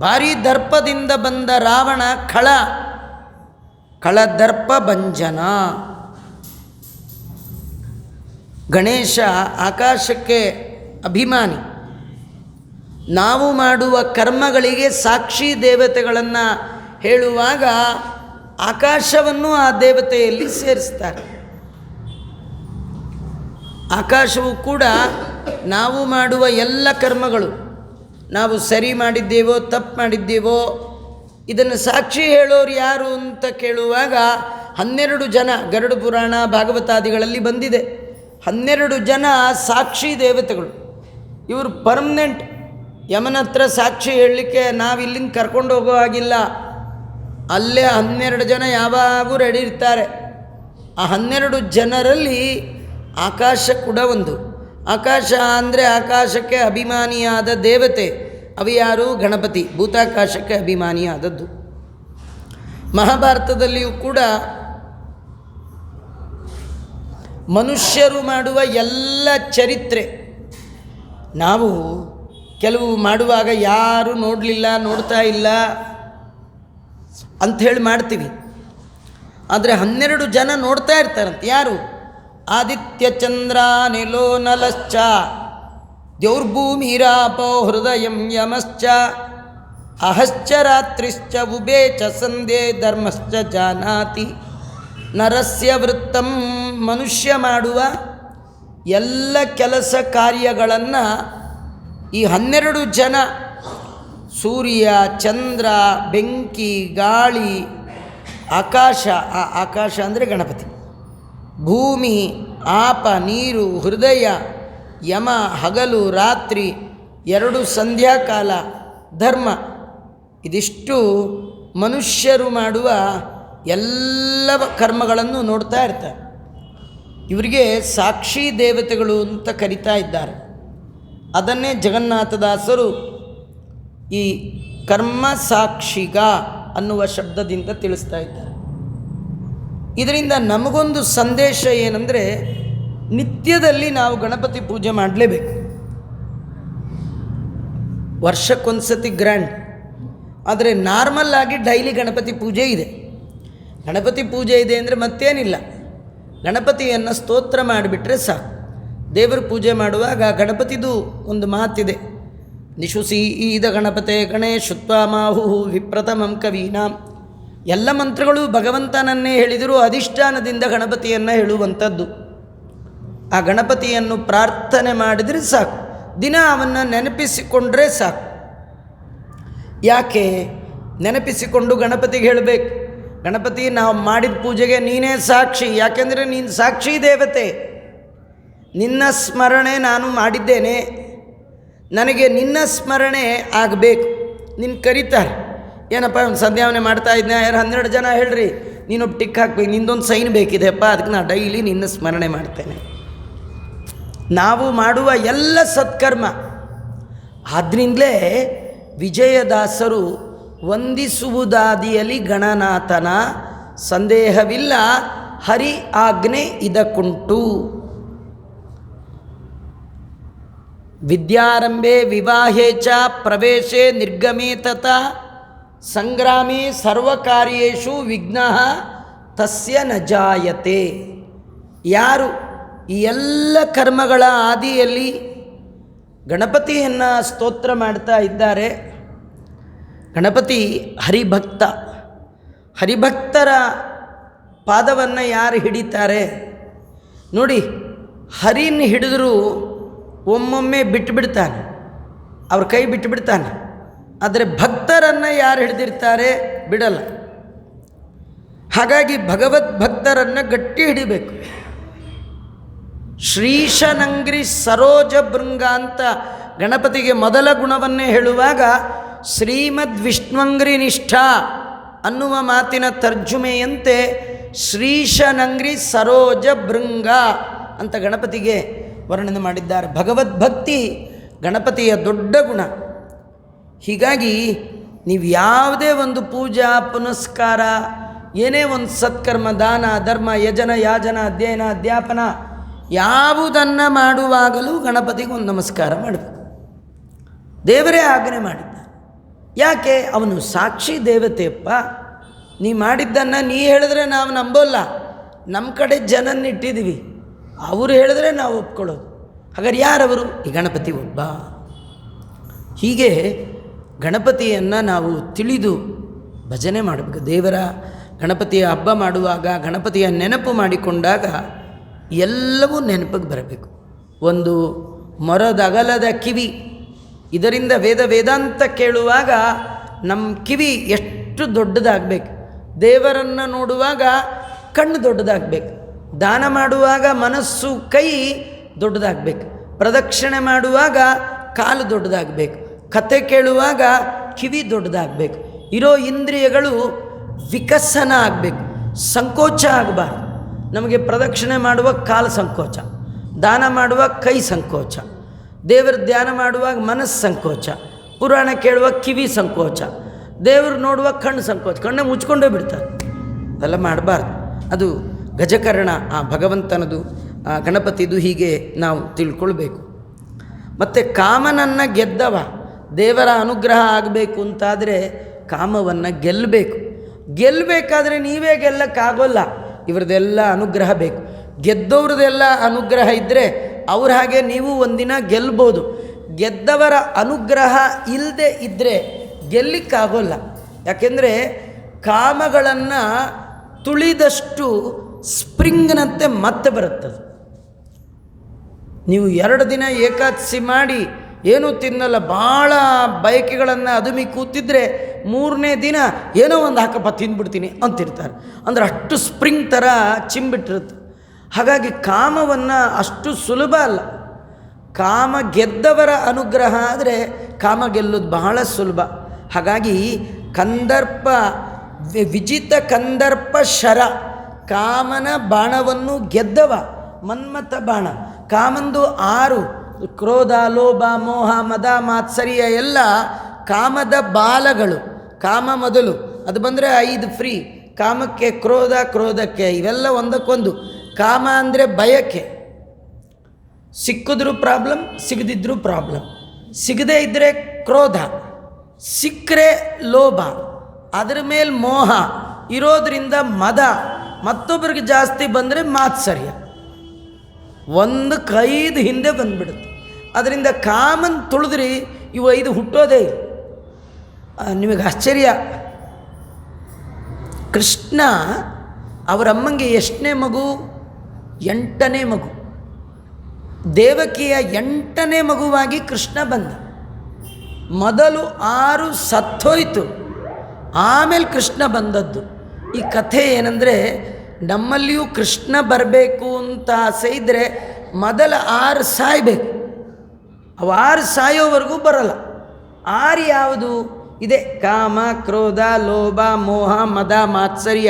ಭಾರೀ ದರ್ಪದಿಂದ ಬಂದ ರಾವಣ ಖಳದರ್ಪ ಭಂಜನ. ಗಣೇಶ ಆಕಾಶಕ್ಕೆ ಅಭಿಮಾನಿ. ನಾವು ಮಾಡುವ ಕರ್ಮಗಳಿಗೆ ಸಾಕ್ಷಿ ದೇವತೆಗಳನ್ನು ಹೇಳುವಾಗ ಆಕಾಶವನ್ನು ಆ ದೇವತೆಯಲ್ಲಿ ಸೇರಿಸ್ತಾರೆ. ಆಕಾಶವು ಕೂಡ ನಾವು ಮಾಡುವ ಎಲ್ಲ ಕರ್ಮಗಳು, ನಾವು ಸರಿ ಮಾಡಿದ್ದೇವೋ ತಪ್ಪು ಮಾಡಿದ್ದೇವೋ ಇದನ್ನು ಸಾಕ್ಷಿ ಹೇಳೋರು ಯಾರು ಅಂತ ಕೇಳುವಾಗ 12 ಜನ, ಗರುಡ ಪುರಾಣ ಭಾಗವತಾದಿಗಳಲ್ಲಿ ಬಂದಿದೆ, 12 ಜನ ಸಾಕ್ಷಿ ದೇವತೆಗಳು. ಇವರು ಪರ್ಮನೆಂಟ್. ಯಮನ ಹತ್ರ ಸಾಕ್ಷಿ ಹೇಳಲಿಕ್ಕೆ ನಾವು ಇಲ್ಲಿಂದ ಕರ್ಕೊಂಡು ಹೋಗೋ ಹಾಗಿಲ್ಲ, ಅಲ್ಲೇ 12 ಜನ ಯಾವಾಗೂ ರೆಡಿ ಇರ್ತಾರೆ. ಆ 12 ಜನರಲ್ಲಿ ಆಕಾಶ ಕೂಡ ಒಂದು. ಆಕಾಶ ಅಂದರೆ ಆಕಾಶಕ್ಕೆ ಅಭಿಮಾನಿಯಾದ ದೇವತೆ, ಅವು ಯಾರು? ಗಣಪತಿ. ಭೂತಾಕಾಶಕ್ಕೆ ಅಭಿಮಾನಿಯಾದದ್ದು. ಮಹಾಭಾರತದಲ್ಲಿಯೂ ಕೂಡ ಮನುಷ್ಯರು ಮಾಡುವ ಎಲ್ಲ ಚರಿತ್ರೆ ನಾವು ಕೆಲವು ಮಾಡುವಾಗ ಯಾರು ನೋಡಲಿಲ್ಲ, ನೋಡ್ತಾ ಇಲ್ಲ ಅಂಥೇಳಿ ಮಾಡ್ತೀವಿ. ಆದರೆ 12 ಜನ ನೋಡ್ತಾ ಇರ್ತಾರಂತೆ. ಯಾರು? ಆದಿತ್ಯ ಚಂದ್ರ ನಿಲೋ ನಲಶ್ಚ ದ್ಯೌರ್ಭೂಮಿರಾಪೋ ಹೃದಯಂ ಯಮಶ್ಚ ಅಹಶ್ಚ ರಾತ್ರಿಶ್ಚ ಉಭೇ ಚ ಸಂಧ್ಯೆ ಧರ್ಮಶ್ಚ ಜಾನಾತಿ ನರಸ್ಯ ವೃತ್ತಂ. ಮನುಷ್ಯ ಮಾಡುವ ಎಲ್ಲ ಕೆಲಸ ಕಾರ್ಯಗಳನ್ನು ಈ 12 ಜನ, ಸೂರ್ಯ, ಚಂದ್ರ, ಬೆಂಕಿ, ಗಾಳಿ, ಆಕಾಶ, ಆ ಆಕಾಶ ಅಂದರೆ ಗಣಪತಿ, ಭೂಮಿ, ಆಪ, ನೀರು, ಹೃದಯ, ಯಮ, ಹಗಲು ರಾತ್ರಿ, 2 ಸಂಧ್ಯಾಕಾಲ, ಧರ್ಮ, ಇದಿಷ್ಟು ಮನುಷ್ಯರು ಮಾಡುವ ಎಲ್ಲ ಕರ್ಮಗಳನ್ನು ನೋಡ್ತಾ ಇರ್ತಾರೆ. ಇವರಿಗೆ ಸಾಕ್ಷಿ ದೇವತೆಗಳು ಅಂತ ಕರೀತಾ ಇದ್ದಾರೆ. ಅದನ್ನೇ ಜಗನ್ನಾಥದಾಸರು ಈ ಕರ್ಮ ಸಾಕ್ಷಿಗ ಅನ್ನುವ ಶಬ್ದದಿಂದ ತಿಳಿಸ್ತಾ ಇದ್ದಾರೆ. ಇದರಿಂದ ನಮಗೊಂದು ಸಂದೇಶ ಏನಂದರೆ, ನಿತ್ಯದಲ್ಲಿ ನಾವು ಗಣಪತಿ ಪೂಜೆ ಮಾಡಲೇಬೇಕು. ವರ್ಷಕ್ಕೊಂದು ಸತಿ ಗ್ರ್ಯಾಂಡ್, ಆದರೆ ನಾರ್ಮಲ್ ಆಗಿ ಡೈಲಿ ಗಣಪತಿ ಪೂಜೆ ಇದೆ. ಗಣಪತಿ ಪೂಜೆ ಇದೆ ಅಂದರೆ ಮತ್ತೇನಿಲ್ಲ, ಗಣಪತಿಯನ್ನು ಸ್ತೋತ್ರ ಮಾಡಿಬಿಟ್ರೆ ಸಾಕು. ದೇವರ ಪೂಜೆ ಮಾಡುವಾಗ ಗಣಪತಿದು ಒಂದು ಮಾತಿದೆ, ನಿಶುಸಿ ಈದ ಗಣಪತೆ ಗಣೇಶುತ್ವ ಮಾಹು ವಿಪ್ರಥಮಂ ಕವೀನಾಂ. ಎಲ್ಲ ಮಂತ್ರಗಳು ಭಗವಂತನನ್ನೇ ಹೇಳಿದರೂ ಅಧಿಷ್ಠಾನದಿಂದ ಗಣಪತಿಯನ್ನು ಹೇಳುವಂಥದ್ದು. ಆ ಗಣಪತಿಯನ್ನು ಪ್ರಾರ್ಥನೆ ಮಾಡಿದರೆ ಸಾಕು, ದಿನ ಅವನ್ನು ನೆನಪಿಸಿಕೊಂಡ್ರೆ ಸಾಕು. ಯಾಕೆ ನೆನಪಿಸಿಕೊಂಡು ಗಣಪತಿಗೆ ಹೇಳಬೇಕು? ಗಣಪತಿ, ನಾವು ಮಾಡಿದ ಪೂಜೆಗೆ ನೀನೇ ಸಾಕ್ಷಿ. ಯಾಕೆಂದರೆ ನೀನು ಸಾಕ್ಷಿ ದೇವತೆ. ನಿನ್ನ ಸ್ಮರಣೆ ನಾನು ಮಾಡಿದ್ದೇನೆ, ನನಗೆ ನಿನ್ನ ಸ್ಮರಣೆ ಆಗಬೇಕು. ನಿನ್ನ ಕರೀತಾರೆ, ಏನಪ್ಪ ಒಂದು ಸಂಧ್ಯಾವನೆ ಮಾಡ್ತಾ ಇದ್ನ, ಯಾರು 12 ಜನ ಹೇಳ್ರಿ, ನೀನೊಬ್ಬ ಟಿಕ್ ಹಾಕ್ಬೇಕು, ನಿಂದೊಂದು ಸೈನ್ ಬೇಕಿದೆಪ್ಪ, ಅದಕ್ಕೆ ನಾನು ಡೈಲಿ ನಿನ್ನ ಸ್ಮರಣೆ ಮಾಡ್ತೇನೆ. ನಾವು ಮಾಡುವ ಎಲ್ಲ ಸತ್ಕರ್ಮ. ಆದ್ದರಿಂದಲೇ ವಿಜಯದಾಸರು ವಂದಿಸುವುದಾದಿಯಲ್ಲಿ ಗಣನಾಥನ ಸಂದೇಹವಿಲ್ಲ, ಹರಿ ಆಜ್ಞೆ ಇದಕ್ಕುಂಟು. ವಿದ್ಯಾರಂಭೆ ವಿವಾಹೇ ಚ ಪ್ರವೇಶೆ ನಿರ್ಗಮೇ ತಥಾ ಸಂಗ್ರಾಮೇ ಸರ್ವಕಾರ್ಯೇಷು ವಿಘ್ನಃ ತಸ್ಯ ನ ಜಾಯತೆ. ಯಾರು ಈ ಎಲ್ಲ ಕರ್ಮಗಳ ಆದಿಯಲ್ಲಿ ಗಣಪತಿಯನ್ನು ಸ್ತೋತ್ರ ಮಾಡ್ತಾ ಇದ್ದಾರೆ, ಗಣಪತಿ ಹರಿಭಕ್ತ. ಹರಿಭಕ್ತರ ಪಾದವನ್ನು ಯಾರು ಹಿಡಿತಾರೆ ನೋಡಿ, ಹರಿನ ಹಿಡಿದರೂ ಒಮ್ಮೊಮ್ಮೆ ಬಿಟ್ಟುಬಿಡ್ತಾನೆ, ಅವ್ರ ಕೈ ಬಿಟ್ಟುಬಿಡ್ತಾನೆ. ಆದರೆ ಭಕ್ತರನ್ನು ಯಾರು ಹಿಡಿದಿರ್ತಾರೆ ಬಿಡಲ್ಲ. ಹಾಗಾಗಿ ಭಗವದ್ ಭಕ್ತರನ್ನು ಗಟ್ಟಿ ಹಿಡಿಬೇಕು. ಶ್ರೀಶನಂಗ್ರಿ ಸರೋಜ ಭೃಂಗ ಅಂತ ಗಣಪತಿಗೆ ಮೊದಲ ಗುಣವನ್ನೇ ಹೇಳುವಾಗ ಶ್ರೀಮದ್ ವಿಷ್ಣುವಂಗ್ರಿ ನಿಷ್ಠಾ ಅನ್ನುವ ಮಾತಿನ ತರ್ಜುಮೆಯಂತೆ ಶ್ರೀಶನಂಗ್ರಿ ಸರೋಜ ಭೃಂಗ ಅಂತ ಗಣಪತಿಗೆ ವರ್ಣನೆ ಮಾಡಿದ್ದಾರೆ. ಭಗವದ್ಭಕ್ತಿ ಗಣಪತಿಯ ದೊಡ್ಡ ಗುಣ. ಹೀಗಾಗಿ ನೀವು ಯಾವುದೇ ಒಂದು ಪೂಜಾ ಪುನಸ್ಕಾರ, ಏನೇ ಒಂದು ಸತ್ಕರ್ಮ, ದಾನ ಧರ್ಮ, ಯಜನ ಯಾಜನ, ಅಧ್ಯಯನ ಅಧ್ಯಾಪನ ಯಾವುದನ್ನು ಮಾಡುವಾಗಲೂ ಗಣಪತಿಗೆ ಒಂದು ನಮಸ್ಕಾರ ಮಾಡಬೇಕು. ದೇವರೇ ಆಜ್ಞೆ ಮಾಡಿದ್ದ. ಯಾಕೆ? ಅವನು ಸಾಕ್ಷಿ ದೇವತೆಯಪ್ಪ. ನೀ ಮಾಡಿದ್ದನ್ನು ನೀ ಹೇಳಿದ್ರೆ ನಾವು ನಂಬೋಲ್ಲ. ನಮ್ಮ ಕಡೆ ಜನನ್ನಿಟ್ಟಿದ್ದೀವಿ, ಅವರು ಹೇಳಿದ್ರೆ ನಾವು ಒಪ್ಕೊಳ್ಳೋದು. ಹಾಗಾದ್ರೆ ಯಾರವರು? ಈ ಗಣಪತಿ ಒಬ್ಬ. ಹೀಗೆ ಗಣಪತಿಯನ್ನು ನಾವು ತಿಳಿದು ಭಜನೆ ಮಾಡಬೇಕು. ದೇವರ ಗಣಪತಿಯ ಹಬ್ಬ ಮಾಡುವಾಗ ಗಣಪತಿಯ ನೆನಪು ಮಾಡಿಕೊಂಡಾಗ ಎಲ್ಲವೂ ನೆನಪಿಗೆ ಬರಬೇಕು. ಒಂದು ಮೊರದಗಲದ ಕಿವಿ, ಇದರಿಂದ ವೇದಾಂತ ಕೇಳುವಾಗ ನಮ್ಮ ಕಿವಿ ಎಷ್ಟು ದೊಡ್ಡದಾಗಬೇಕು. ದೇವರನ್ನು ನೋಡುವಾಗ ಕಣ್ಣು ದೊಡ್ಡದಾಗಬೇಕು. ದಾನ ಮಾಡುವಾಗ ಮನಸ್ಸು ಕೈ ದೊಡ್ಡದಾಗಬೇಕು. ಪ್ರದಕ್ಷಿಣೆ ಮಾಡುವಾಗ ಕಾಲು ದೊಡ್ಡದಾಗಬೇಕು. ಕತೆ ಕೇಳುವಾಗ ಕಿವಿ ದೊಡ್ಡದಾಗಬೇಕು. ಇರೋ ಇಂದ್ರಿಯಗಳು ವಿಕಸನ ಆಗಬೇಕು, ಸಂಕೋಚ ಆಗಬಾರ್ದು. ನಮಗೆ ಪ್ರದಕ್ಷಿಣೆ ಮಾಡುವ ಕಾಲು ಸಂಕೋಚ, ದಾನ ಮಾಡುವಾಗ ಕೈ ಸಂಕೋಚ, ದೇವರ ಧ್ಯಾನ ಮಾಡುವಾಗ ಮನಸ್ಸು ಸಂಕೋಚ, ಪುರಾಣ ಕೇಳುವಾಗ ಕಿವಿ ಸಂಕೋಚ, ದೇವರು ನೋಡುವಾಗ ಕಣ್ಣು ಸಂಕೋಚ, ಕಣ್ಣೇ ಮುಚ್ಕೊಂಡೇ ಬಿಡ್ತಾರೆ. ಅದೆಲ್ಲ ಮಾಡಬಾರ್ದು. ಅದು ಗಜಕರ್ಣ ಆ ಭಗವಂತನದು, ಆ ಗಣಪತಿದು, ಹೀಗೆ ನಾವು ತಿಳ್ಕೊಳ್ಬೇಕು. ಮತ್ತು ಕಾಮನನ್ನು ಗೆದ್ದವ, ದೇವರ ಅನುಗ್ರಹ ಆಗಬೇಕು ಅಂತಾದರೆ ಕಾಮವನ್ನು ಗೆಲ್ಲಬೇಕಾದ್ರೆ ನೀವೇ ಗೆಲ್ಲಕ್ಕಾಗೋಲ್ಲ, ಇವ್ರದ್ದೆಲ್ಲ ಅನುಗ್ರಹ ಬೇಕು. ಗೆದ್ದವ್ರದ್ದೆಲ್ಲ ಅನುಗ್ರಹ ಇದ್ದರೆ ಅವ್ರ ಹಾಗೆ ನೀವು ಒಂದಿನ ಗೆಲ್ಬೋದು. ಗೆದ್ದವರ ಅನುಗ್ರಹ ಇಲ್ಲದೆ ಇದ್ದರೆ ಗೆಲ್ಲಿಕ್ಕಾಗೋಲ್ಲ. ಯಾಕೆಂದರೆ ಕಾಮಗಳನ್ನು ತುಳಿದಷ್ಟು ಸ್ಪ್ರಿಂಗ್ನಂತೆ ಮತ್ತೆ ಬರುತ್ತದೆ. ನೀವು 2 ದಿನ ಏಕಾದಶಿ ಮಾಡಿ ಏನೂ ತಿನ್ನಲ್ಲ, ಭಾಳ ಬಯಕೆಗಳನ್ನು ಅದುಮಿ ಕೂತಿದ್ರೆ 3ನೇ ದಿನ ಏನೋ ಒಂದು ಹಾಕಪ್ಪ ತಿಂದ್ಬಿಡ್ತೀನಿ ಅಂತಿರ್ತಾರೆ. ಅಂದರೆ ಅಷ್ಟು ಸ್ಪ್ರಿಂಗ್ ಥರ ಚಿಂಬಿಟ್ಟಿರುತ್ತೆ. ಹಾಗಾಗಿ ಕಾಮವನ್ನು ಅಷ್ಟು ಸುಲಭ ಅಲ್ಲ. ಕಾಮ ಗೆದ್ದವರ ಅನುಗ್ರಹ ಆದರೆ ಕಾಮ ಗೆಲ್ಲೋದು ಬಹಳ ಸುಲಭ. ಹಾಗಾಗಿ ಕಂದರ್ಪ ವಿಜಿತ ಕಂದರ್ಪ ಶರ, ಕಾಮನ ಬಾಣವನ್ನು ಗೆದ್ದವ ಮನ್ಮಥ ಬಾಣ. ಕಾಮಂದು 6 ಕ್ರೋಧ, ಲೋಭ, ಮೋಹ, ಮದ, ಮಾತ್ಸರ್ಯ ಎಲ್ಲ ಕಾಮದ ಬಾಲಗಳು. ಕಾಮ ಮೊದಲು, ಅದು ಬಂದರೆ 5 ಫ್ರೀ. ಕಾಮಕ್ಕೆ ಕ್ರೋಧ, ಕ್ರೋಧಕ್ಕೆ ಇವೆಲ್ಲ ಒಂದಕ್ಕೊಂದು. ಕಾಮ ಅಂದರೆ ಬಯಕೆ, ಸಿಕ್ಕಿದ್ರೂ ಪ್ರಾಬ್ಲಮ್, ಸಿಗದಿದ್ರೂ ಪ್ರಾಬ್ಲಮ್. ಸಿಗದೇ ಇದ್ದರೆ ಕ್ರೋಧ, ಸಿಕ್ಕರೆ ಲೋಭ, ಅದರ ಮೇಲೆ ಮೋಹ, ಇರೋದರಿಂದ ಮದ, ಮತ್ತೊಬ್ಬರಿಗೆ ಜಾಸ್ತಿ ಬಂದರೆ ಮಾತ್ಸರ್ಯ. 1 5 ಹಿಂದೆ ಬಂದುಬಿಡುತ್ತೆ. ಅದರಿಂದ ಕಾಮನ್ ತುಳಿದ್ರಿ ಇವು 5 ಹುಟ್ಟೋದೇ. ನಿಮಗೆ ಆಶ್ಚರ್ಯ, ಕೃಷ್ಣ ಅವರಮ್ಮಂಗೆ ಎಷ್ಟನೇ ಮಗು? 8ನೇ ಮಗು. ದೇವಕಿಯ 8ನೇ ಮಗುವಾಗಿ ಕೃಷ್ಣ ಬಂದ. ಮೊದಲು 6 ಸತ್ತೋಯ್ತು, ಆಮೇಲೆ ಕೃಷ್ಣ ಬಂದದ್ದು. ಈ ಕಥೆ ಏನಂದರೆ, ನಮ್ಮಲ್ಲಿಯೂ ಕೃಷ್ಣ ಬರಬೇಕು ಅಂತ ಆಸೆ ಇದ್ದರೆ ಮೊದಲ 6 ಸಾಯಬೇಕು. ಅವು 6 ಸಾಯೋವರೆಗೂ ಬರಲ್ಲ. 6 ಯಾವುದು ಇದೆ? ಕಾಮ, ಕ್ರೋಧ, ಲೋಭ, ಮೋಹ, ಮದ, ಮಾತ್ಸರ್ಯ.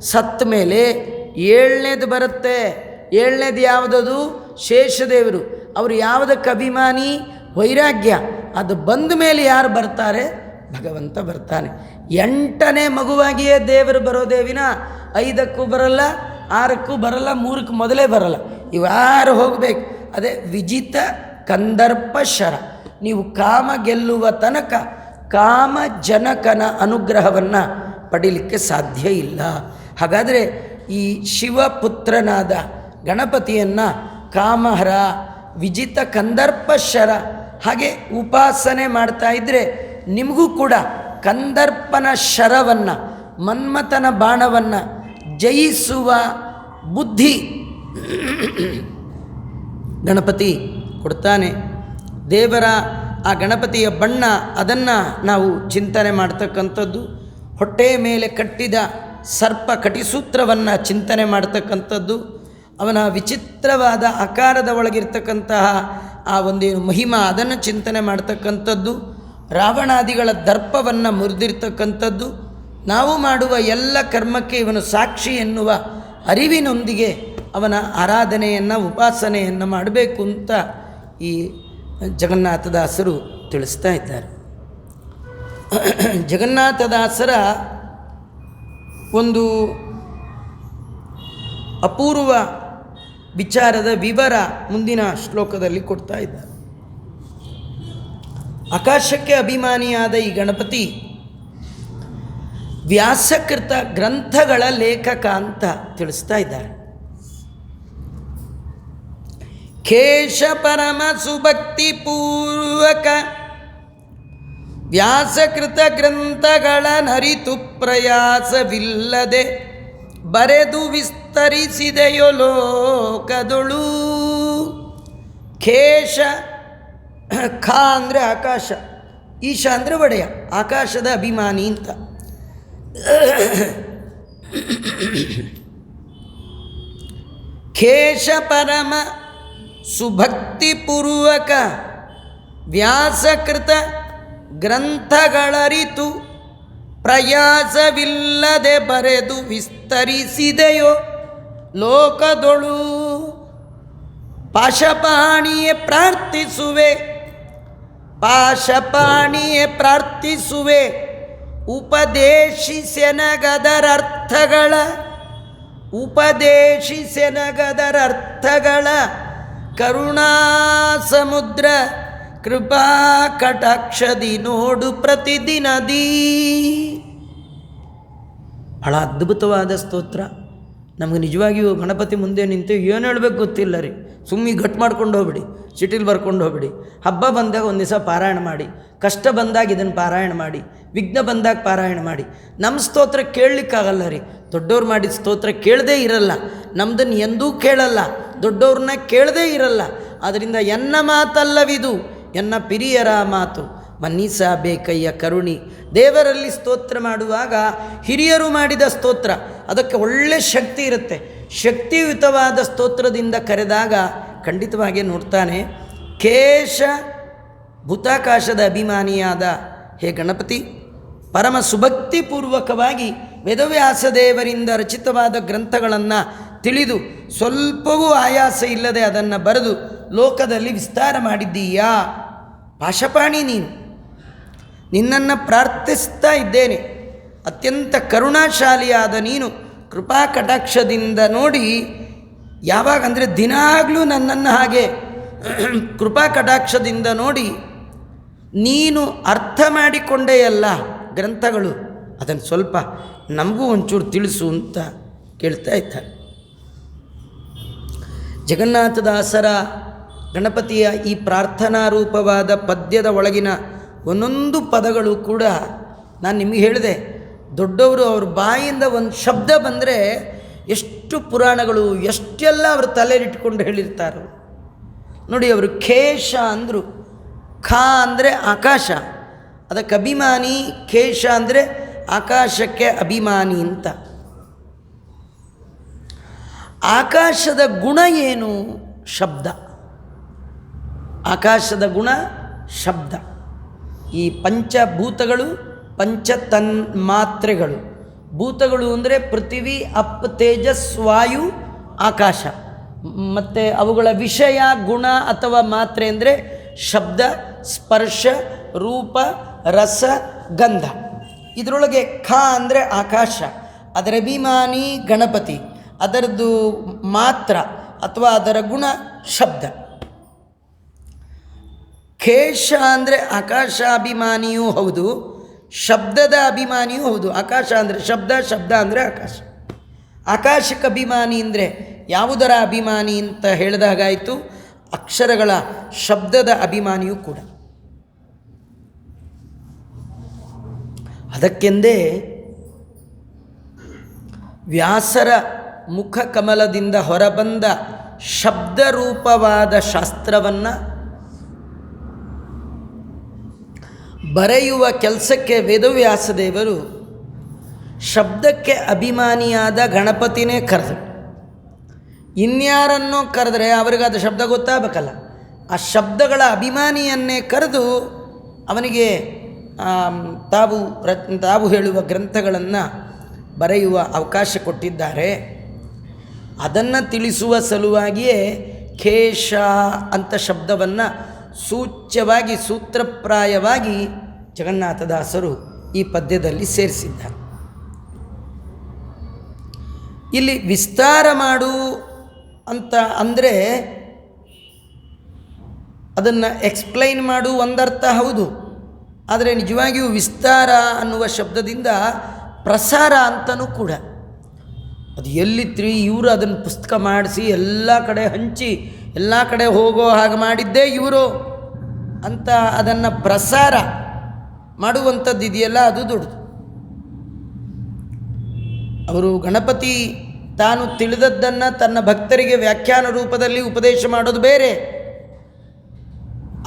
ಸತ್ತ ಮೇಲೆ 7ನೇದು ಬರುತ್ತೆ. 7ನೇದು ಯಾವುದದು? ಶೇಷದೇವರು. ಅವರು ಯಾವುದಕ್ಕೆ ಅಭಿಮಾನಿ? ವೈರಾಗ್ಯ. ಅದು ಬಂದ ಮೇಲೆ ಯಾರು ಬರ್ತಾರೆ? ಭಗವಂತ ಬರ್ತಾನೆ. 8ನೇ ಮಗುವಾಗಿಯೇ ದೇವರು ಬರೋದೇ ವಿನ 5ಕ್ಕೂ ಬರಲ್ಲ, 6ಕ್ಕೂ ಬರಲ್ಲ, 3ಕ್ಕೆ ಮೊದಲೇ ಬರಲ್ಲ. ಇವ್ಯಾರು ಹೋಗಬೇಕು. ಅದೇ ವಿಜಿತ ಕಂದರ್ಪ ಶರ. ನೀವು ಕಾಮ ಗೆಲ್ಲುವ ತನಕ ಕಾಮ ಜನಕನ ಅನುಗ್ರಹವನ್ನು ಪಡೀಲಿಕ್ಕೆ ಸಾಧ್ಯ ಇಲ್ಲ. ಹಾಗಾದರೆ ಈ ಶಿವಪುತ್ರನಾದ ಗಣಪತಿಯನ್ನು ಕಾಮಹರ, ವಿಜಿತ ಕಂದರ್ಪ ಶರ ಹಾಗೆ ಉಪಾಸನೆ ಮಾಡ್ತಾ ಇದ್ದರೆ ನಿಮಗೂ ಕೂಡ ಕಂದರ್ಪನ ಶರವನ್ನು, ಮನ್ಮಥನ ಬಾಣವನ್ನು ಜಯಿಸುವ ಬುದ್ಧಿ ಗಣಪತಿ ಕೊಡ್ತಾನೆ. ದೇವರ ಆ ಗಣಪತಿಯ ಬಣ್ಣ, ಅದನ್ನು ನಾವು ಚಿಂತನೆ ಮಾಡ್ತಕ್ಕಂಥದ್ದು. ಹೊಟ್ಟೆಯ ಮೇಲೆ ಕಟ್ಟಿದ ಸರ್ಪ ಕಟಿಸೂತ್ರವನ್ನು ಚಿಂತನೆ ಮಾಡ್ತಕ್ಕಂಥದ್ದು. ಅವನ ವಿಚಿತ್ರವಾದ ಆಕಾರದ ಒಳಗಿರ್ತಕ್ಕಂತಹ ಆ ಒಂದೇನು ಮಹಿಮಾ, ಅದನ್ನು ಚಿಂತನೆ ಮಾಡ್ತಕ್ಕಂಥದ್ದು. ರಾವಣಾದಿಗಳ ದರ್ಪವನ್ನು ಮುರಿದಿರ್ತಕ್ಕಂಥದ್ದು. ನಾವು ಮಾಡುವ ಎಲ್ಲ ಕರ್ಮಕ್ಕೆ ಇವನು ಸಾಕ್ಷಿ ಎನ್ನುವ ಅರಿವಿನೊಂದಿಗೆ ಅವನ ಆರಾಧನೆಯನ್ನು, ಉಪಾಸನೆಯನ್ನು ಮಾಡಬೇಕು ಅಂತ ಈ ಜಗನ್ನಾಥದಾಸರು ತಿಳಿಸ್ತಾ ಇದ್ದಾರೆ. ಜಗನ್ನಾಥದಾಸರ ಒಂದು ಅಪೂರ್ವ ವಿಚಾರದ ವಿವರ ಮುಂದಿನ ಶ್ಲೋಕದಲ್ಲಿ ಕೊಡ್ತಾ ಇದ್ದಾರೆ. ಆಕಾಶಕ್ಕೆ ಅಭಿಮಾನಿಯಾದ ಈ ಗಣಪತಿ ವ್ಯಾಸಕೃತ ಗ್ರಂಥಗಳ ಲೇಖಕ ಅಂತ ತಿಳಿಸ್ತಾ ಇದ್ದಾರೆ. ಕೇಶ ಪರಮ ಸುಭಕ್ತಿ ಪೂರ್ವಕ ವ್ಯಾಸಕೃತ ಗ್ರಂಥಗಳ ನರಿತು ಪ್ರಯಾಸವಿಲ್ಲದೆ ಬರೆದು ವಿಸ್ತರಿಸಿದೆಯೋ ಲೋಕದೊಳು. ಖೇಶ, ಖಾ ಅಂದರೆ ಆಕಾಶ, ಈಶ ಅಂದರೆ ಒಡೆಯ, ಆಕಾಶದ ಅಭಿಮಾನಿ ಅಂತ. ಖೇಶ ಪರಮ ಸುಭಕ್ತಿಪೂರ್ವಕ ವ್ಯಾಸಕೃತ ಗ್ರಂಥಗಳರಿತು ಪ್ರಯಾಸವಿಲ್ಲದೆ ಬರೆದು ವಿಸ್ತರಿಸಿದೆಯೋ ಲೋಕದೊಳು. ಪಾಶಪಾಣಿಯೇ ಪ್ರಾರ್ಥಿಸುವೆ, ಪಾಶಪಾಣಿಯೇ ಪ್ರಾರ್ಥಿಸುವೆ, ಉಪದೇಶಿಸೆನಗದರರ್ಥಗಳ, ಉಪದೇಶಿಸೆನಗದರರ್ಥಗಳ, ಕರುಣಾ ಸಮುದ್ರ ಕೃಪಾ ಕಟಾಕ್ಷದಿ ನೋಡು ಪ್ರತಿದಿನದೀ. ಬಹಳ ಅದ್ಭುತವಾದ ಸ್ತೋತ್ರ. ನಮಗೆ ನಿಜವಾಗಿಯೂ ಗಣಪತಿ ಮುಂದೆ ನಿಂತು ಏನು ಹೇಳಬೇಕು ಗೊತ್ತಿಲ್ಲ ರೀ. ಸುಮ್ಮನೆ ಗಟ್ಟು ಮಾಡ್ಕೊಂಡು ಹೋಗ್ಬಿಡಿ, ಚಿಟಿಲ್ ಬರ್ಕೊಂಡು ಹೋಗ್ಬಿಡಿ. ಹಬ್ಬ ಬಂದಾಗ ಒಂದು ದಿವಸ ಪಾರಾಯಣ ಮಾಡಿ, ಕಷ್ಟ ಬಂದಾಗ ಇದನ್ನು ಪಾರಾಯಣ ಮಾಡಿ, ವಿಘ್ನ ಬಂದಾಗ ಪಾರಾಯಣ ಮಾಡಿ. ನಮ್ಮ ಸ್ತೋತ್ರ ಕೇಳಲಿಕ್ಕಾಗಲ್ಲ ರೀ. ದೊಡ್ಡವ್ರು ಮಾಡಿದ ಸ್ತೋತ್ರ ಕೇಳದೇ ಇರಲ್ಲ, ನಮ್ದನ್ನು ಎಂದೂ ಕೇಳಲ್ಲ, ದೊಡ್ಡವ್ರನ್ನ ಕೇಳದೇ ಇರಲ್ಲ. ಆದ್ದರಿಂದ ಎನ್ನ ಮಾತಲ್ಲವಿದು, ಎನ್ನ ಪಿರಿಯರ ಮಾತು ಮನ್ನಿಸಬೇಕಯ್ಯ ಕರುಣಿ. ದೇವರಲ್ಲಿ ಸ್ತೋತ್ರ ಮಾಡುವಾಗ ಹಿರಿಯರು ಮಾಡಿದ ಸ್ತೋತ್ರ ಅದಕ್ಕೆ ಒಳ್ಳೆ ಶಕ್ತಿ ಇರುತ್ತೆ. ಶಕ್ತಿಯುತವಾದ ಸ್ತೋತ್ರದಿಂದ ಕರೆದಾಗ ಖಂಡಿತವಾಗಿ ನೋಡ್ತಾನೆ. ಕೇಶ ಭೂತಾಕಾಶದ ಅಭಿಮಾನಿಯಾದ ಹೇ ಗಣಪತಿ, ಪರಮ ಸುಭಕ್ತಿಪೂರ್ವಕವಾಗಿ ವೇದವ್ಯಾಸ ದೇವರಿಂದ ರಚಿತವಾದ ಗ್ರಂಥಗಳನ್ನು ತಿಳಿದು ಸ್ವಲ್ಪವೂ ಆಯಾಸ ಇಲ್ಲದೆ ಅದನ್ನು ಬರೆದು ಲೋಕದಲ್ಲಿ ವಿಸ್ತಾರ ಮಾಡಿದ್ದೀಯಾ. ಪಾಶಪಾಣಿ ನೀನು, ನಿನ್ನನ್ನು ಪ್ರಾರ್ಥಿಸ್ತಾ ಇದ್ದೇನೆ. ಅತ್ಯಂತ ಕರುಣಾಶಾಲಿಯಾದ ನೀನು ಕೃಪಾ ಕಟಾಕ್ಷದಿಂದ ನೋಡಿ, ಯಾವಾಗ ಅಂದರೆ ದಿನಾಗಲೂ ನನ್ನನ್ನು ಹಾಗೆ ಕೃಪಾ ಕಟಾಕ್ಷದಿಂದ ನೋಡಿ ನೀನು ಅರ್ಥ ಮಾಡಿಕೊಂಡೇ ಅಲ್ಲ ಗ್ರಂಥಗಳು, ಅದನ್ನು ಸ್ವಲ್ಪ ನಮಗೂ ಒಂಚೂರು ತಿಳಿಸು ಅಂತ ಕೇಳ್ತಾ ಇದ್ದಾರೆ. ಜಗನ್ನಾಥದಾಸರ ಗಣಪತಿಯ ಈ ಪ್ರಾರ್ಥನಾ ರೂಪವಾದ ಪದ್ಯದ ಒಳಗಿನ ಒಂದೊಂದು ಪದಗಳು ಕೂಡ ನಾನು ನಿಮಗೆ ಹೇಳಿದೆ, ದೊಡ್ಡವರು ಅವ್ರ ಬಾಯಿಂದ ಒಂದು ಶಬ್ದ ಬಂದರೆ ಎಷ್ಟು ಪುರಾಣಗಳು ಎಷ್ಟೆಲ್ಲ ಅವರು ತಲೆಯಲ್ಲಿಟ್ಕೊಂಡು ಹೇಳಿರ್ತಾರೆ ನೋಡಿ. ಅವರು ಕೇಶ ಅಂದರು, ಖ ಅಂದರೆ ಆಕಾಶ, ಅದಕ್ಕೆ ಅಭಿಮಾನಿ. ಕೇಶ ಅಂದರೆ ಆಕಾಶಕ್ಕೆ ಅಭಿಮಾನಿ ಅಂತ. ಆಕಾಶದ ಗುಣ ಏನು? ಶಬ್ದ. ಆಕಾಶದ ಗುಣ ಶಬ್ದ. ಈ ಪಂಚಭೂತಗಳು ಪಂಚತನ್ಮಾತ್ರೆಗಳು. ಭೂತಗಳು ಅಂದರೆ ಪೃಥ್ವಿ, ಅಪ್, ತೇಜಸ್, ವಾಯು, ಆಕಾಶ. ಮತ್ತು ಅವುಗಳ ವಿಷಯ ಗುಣ ಅಥವಾ ಮಾತ್ರೆ ಅಂದರೆ ಶಬ್ದ, ಸ್ಪರ್ಶ, ರೂಪ, ರಸ, ಗಂಧ. ಇದರೊಳಗೆ ಖ ಅಂದರೆ ಆಕಾಶ, ಅದರ ಅಭಿಮಾನಿ ಗಣಪತಿ, ಅದರದ್ದು ಮಾತ್ರ ಅಥವಾ ಅದರ ಗುಣ ಶಬ್ದ. ಕೇಶ ಅಂದರೆ ಆಕಾಶಾಭಿಮಾನಿಯೂ ಹೌದು, ಶಬ್ದದ ಅಭಿಮಾನಿಯೂ ಹೌದು. ಆಕಾಶ ಅಂದರೆ ಶಬ್ದ, ಶಬ್ದ ಅಂದರೆ ಆಕಾಶ. ಆಕಾಶಕ್ಕೆ ಅಭಿಮಾನಿ ಅಂದರೆ ಯಾವುದರ ಅಭಿಮಾನಿ ಅಂತ ಹೇಳಿದಾಗಾಯಿತು, ಅಕ್ಷರಗಳ ಶಬ್ದದ ಅಭಿಮಾನಿಯೂ ಕೂಡ. ಅದಕ್ಕೆಂದೇ ವ್ಯಾಸರ ಮುಖ ಕಮಲದಿಂದ ಹೊರಬಂದ ಶಬ್ದರೂಪವಾದ ಶಾಸ್ತ್ರವನ್ನು ಬರೆಯುವ ಕೆಲಸಕ್ಕೆ ವೇದವ್ಯಾಸದೇವರು ಶಬ್ದಕ್ಕೆ ಅಭಿಮಾನಿಯಾದ ಗಣಪತಿನೇ ಕರೆದರು. ಇನ್ಯಾರನ್ನೋ ಕರೆದರೆ ಅವರಿಗದು ಶಬ್ದ ಗೊತ್ತಾಗಬೇಕಲ್ಲ. ಆ ಶಬ್ದಗಳ ಅಭಿಮಾನಿಯನ್ನೇ ಕರೆದು ಅವನಿಗೆ ತಾವು ಹೇಳುವ ಗ್ರಂಥಗಳನ್ನು ಬರೆಯುವ ಅವಕಾಶ ಕೊಟ್ಟಿದ್ದಾರೆ. ಅದನ್ನು ತಿಳಿಸುವ ಸಲುವಾಗಿಯೇ ಕೇಶ ಅಂತ ಶಬ್ದವನ್ನು ಸೂಚ್ಯವಾಗಿ ಸೂತ್ರಪ್ರಾಯವಾಗಿ ಜಗನ್ನಾಥದಾಸರು ಈ ಪದ್ಯದಲ್ಲಿ ಸೇರಿಸಿದ್ದಾರೆ. ಇಲ್ಲಿ ವಿಸ್ತಾರ ಮಾಡು ಅಂತ ಅಂದರೆ ಅದನ್ನು ಎಕ್ಸ್ಪ್ಲೈನ್ ಮಾಡು ಒಂದರ್ಥ ಹೌದು, ಆದರೆ ನಿಜವಾಗಿಯೂ ವಿಸ್ತಾರ ಅನ್ನುವ ಶಬ್ದದಿಂದ ಪ್ರಸಾರ ಅಂತನೂ ಕೂಡ. ಅದು ಎಲ್ಲಿತ್ರಿ, ಇವರು ಅದನ್ನು ಪುಸ್ತಕ ಮಾಡಿಸಿ ಎಲ್ಲ ಕಡೆ ಹಂಚಿ ಎಲ್ಲ ಕಡೆ ಹೋಗೋ ಹಾಗೆ ಮಾಡಿದ್ದೇ ಇವರು ಅಂತ ಅದನ್ನು ಪ್ರಸಾರ ಮಾಡುವಂಥದ್ದು ಇದೆಯಲ್ಲ, ಅದು ದೊಡ್ಡದು. ಅವರು ಗಣಪತಿ ತಾನು ತಿಳಿದದ್ದನ್ನು ತನ್ನ ಭಕ್ತರಿಗೆ ವ್ಯಾಖ್ಯಾನ ರೂಪದಲ್ಲಿ ಉಪದೇಶ ಮಾಡೋದು ಬೇರೆ.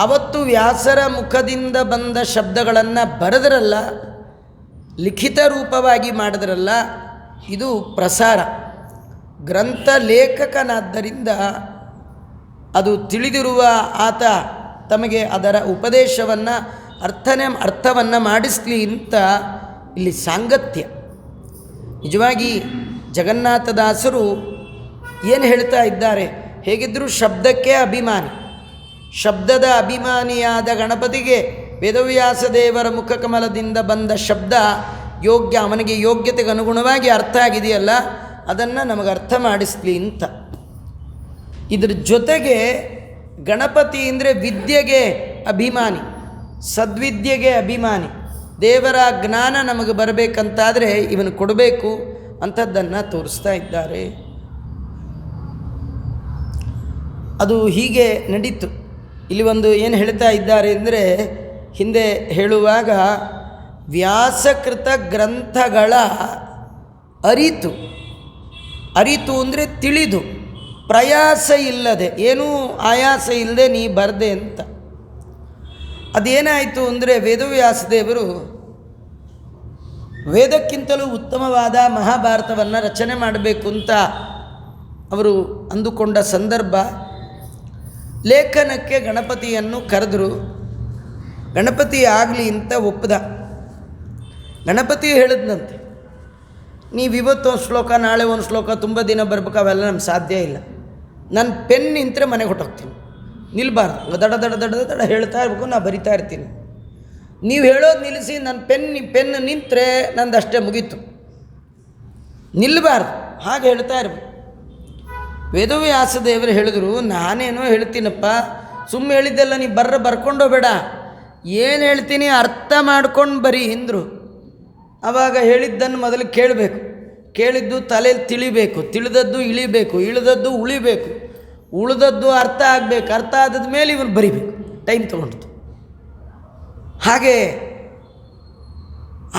ಅವತ್ತು ವ್ಯಾಸರ ಮುಖದಿಂದ ಬಂದ ಶಬ್ದಗಳನ್ನು ಬರೆದರಲ್ಲ, ಲಿಖಿತ ರೂಪವಾಗಿ ಮಾಡಿದ್ರಲ್ಲ, ಇದು ಪ್ರಸಾರ. ಗ್ರಂಥ ಲೇಖಕನಾದ್ದರಿಂದ ಅದು ತಿಳಿದಿರುವ ಆತ ತಮಗೆ ಅದರ ಉಪದೇಶವನ್ನು ಅರ್ಥವನ್ನು ಮಾಡಿಸಲಿ ಅಂತ ಇಲ್ಲಿ ಸಾಂಗತ್ಯ. ನಿಜವಾಗಿ ಜಗನ್ನಾಥದಾಸರು ಏನು ಹೇಳ್ತಾ ಇದ್ದಾರೆ, ಹೇಗಿದ್ದರೂ ಶಬ್ದಕ್ಕೆ ಅಭಿಮಾನಿ. ಶಬ್ದದ ಅಭಿಮಾನಿಯಾದ ಗಣಪತಿಗೆ ವೇದವ್ಯಾಸ ದೇವರ ಮುಖಕಮಲದಿಂದ ಬಂದ ಶಬ್ದ ಯೋಗ್ಯ, ಅವನಿಗೆ ಯೋಗ್ಯತೆಗೆ ಅನುಗುಣವಾಗಿ ಅರ್ಥ ಆಗಿದೆಯಲ್ಲ, ಅದನ್ನು ನಮಗೆ ಅರ್ಥ ಮಾಡಿಸ್ಲಿ ಅಂತ. ಇದ್ರ ಜೊತೆಗೆ ಗಣಪತಿ ಅಂದರೆ ವಿದ್ಯೆಗೆ ಅಭಿಮಾನಿ, ಸದ್ವಿದ್ಯೆಗೆ ಅಭಿಮಾನಿ. ದೇವರ ಜ್ಞಾನ ನಮಗೆ ಬರಬೇಕಂತಾದರೆ ಇವನು ಕೊಡಬೇಕು ಅಂಥದ್ದನ್ನು ತೋರಿಸ್ತಾ ಇದ್ದಾರೆ. ಅದು ಹೀಗೆ ನಡೀತು. ಇಲ್ಲಿ ಒಂದು ಏನು ಹೇಳ್ತಾ ಇದ್ದಾರೆ ಅಂದರೆ, ಹಿಂದೆ ಹೇಳುವಾಗ ವ್ಯಾಸಕೃತ ಗ್ರಂಥಗಳ ಅರಿತು ಅಂದರೆ ತಿಳಿದು, ಪ್ರಯಾಸ ಇಲ್ಲದೆ, ಏನೂ ಆಯಾಸ ಇಲ್ಲದೆ ನೀ ಬರದೆ ಅಂತ. ಅದೇನಾಯಿತು ಅಂದರೆ, ವೇದವ್ಯಾಸದೇವರು ವೇದಕ್ಕಿಂತಲೂ ಉತ್ತಮವಾದ ಮಹಾಭಾರತವನ್ನು ರಚನೆ ಮಾಡಬೇಕು ಅಂತ ಅವರು ಅಂದುಕೊಂಡ ಸಂದರ್ಭ, ಲೇಖನಕ್ಕೆ ಗಣಪತಿಯನ್ನು ಕರೆದರು. ಗಣಪತಿ ಆಗಲಿ ಅಂತ ಒಪ್ಪದ. ಗಣಪತಿ ಹೇಳಿದ್ನಂತೆ, ನೀವಿವತ್ತು ಒಂದು ಶ್ಲೋಕ, ನಾಳೆ ಒಂದು ಶ್ಲೋಕ, ತುಂಬ ದಿನ ಬರ್ಬೇಕು, ಅವೆಲ್ಲ ನಮ್ಗೆ ಸಾಧ್ಯ ಇಲ್ಲ. ನನ್ನ ಪೆನ್ ನಿಂತರೆ ಮನೆಗೆ ಹೊಟ್ಟೋಗ್ತೀನಿ, ನಿಲ್ಬಾರ್ದು, ದಡ ದಡ ದಡ ದಡ ಹೇಳ್ತಾ ಇರ್ಬೇಕು, ನಾ ಬರಿತಾ ಇರ್ತೀನಿ. ನೀವು ಹೇಳೋದು ನಿಲ್ಲಿಸಿ ನನ್ನ ಪೆನ್ ನಿಂತರೆ ನಂದು ಅಷ್ಟೇ ಮುಗೀತು, ನಿಲ್ಲಬಾರ್ದು, ಹಾಗೆ ಹೇಳ್ತಾ ಇರ್ಬೇಕು. ವೇದವ್ಯಾಸದೇವರು ಹೇಳಿದ್ರು, ನಾನೇನೋ ಹೇಳ್ತೀನಪ್ಪ, ಸುಮ್ಮನೆ ಹೇಳಿದ್ದೆಲ್ಲ ನೀ ಬರ್ಕೊಂಡೋಬೇಡ, ಏನು ಹೇಳ್ತೀನಿ ಅರ್ಥ ಮಾಡ್ಕೊಂಡು ಬರೀ ಹಿಂದರು. ಆವಾಗ ಹೇಳಿದ್ದನ್ನು ಮೊದಲು ಕೇಳಬೇಕು, ಕೇಳಿದ್ದು ತಲೆಯಲ್ಲಿ ತಿಳಿಬೇಕು, ತಿಳಿದದ್ದು ಇಳಿಬೇಕು, ಇಳಿದದ್ದು ಉಳಿಬೇಕು, ಉಳಿದದ್ದು ಅರ್ಥ ಆಗಬೇಕು, ಅರ್ಥ ಆದದ ಮೇಲೆ ಇವನು ಬರಿಬೇಕು, ಟೈಮ್ ತೊಗೊಂಡಿತು. ಹಾಗೆ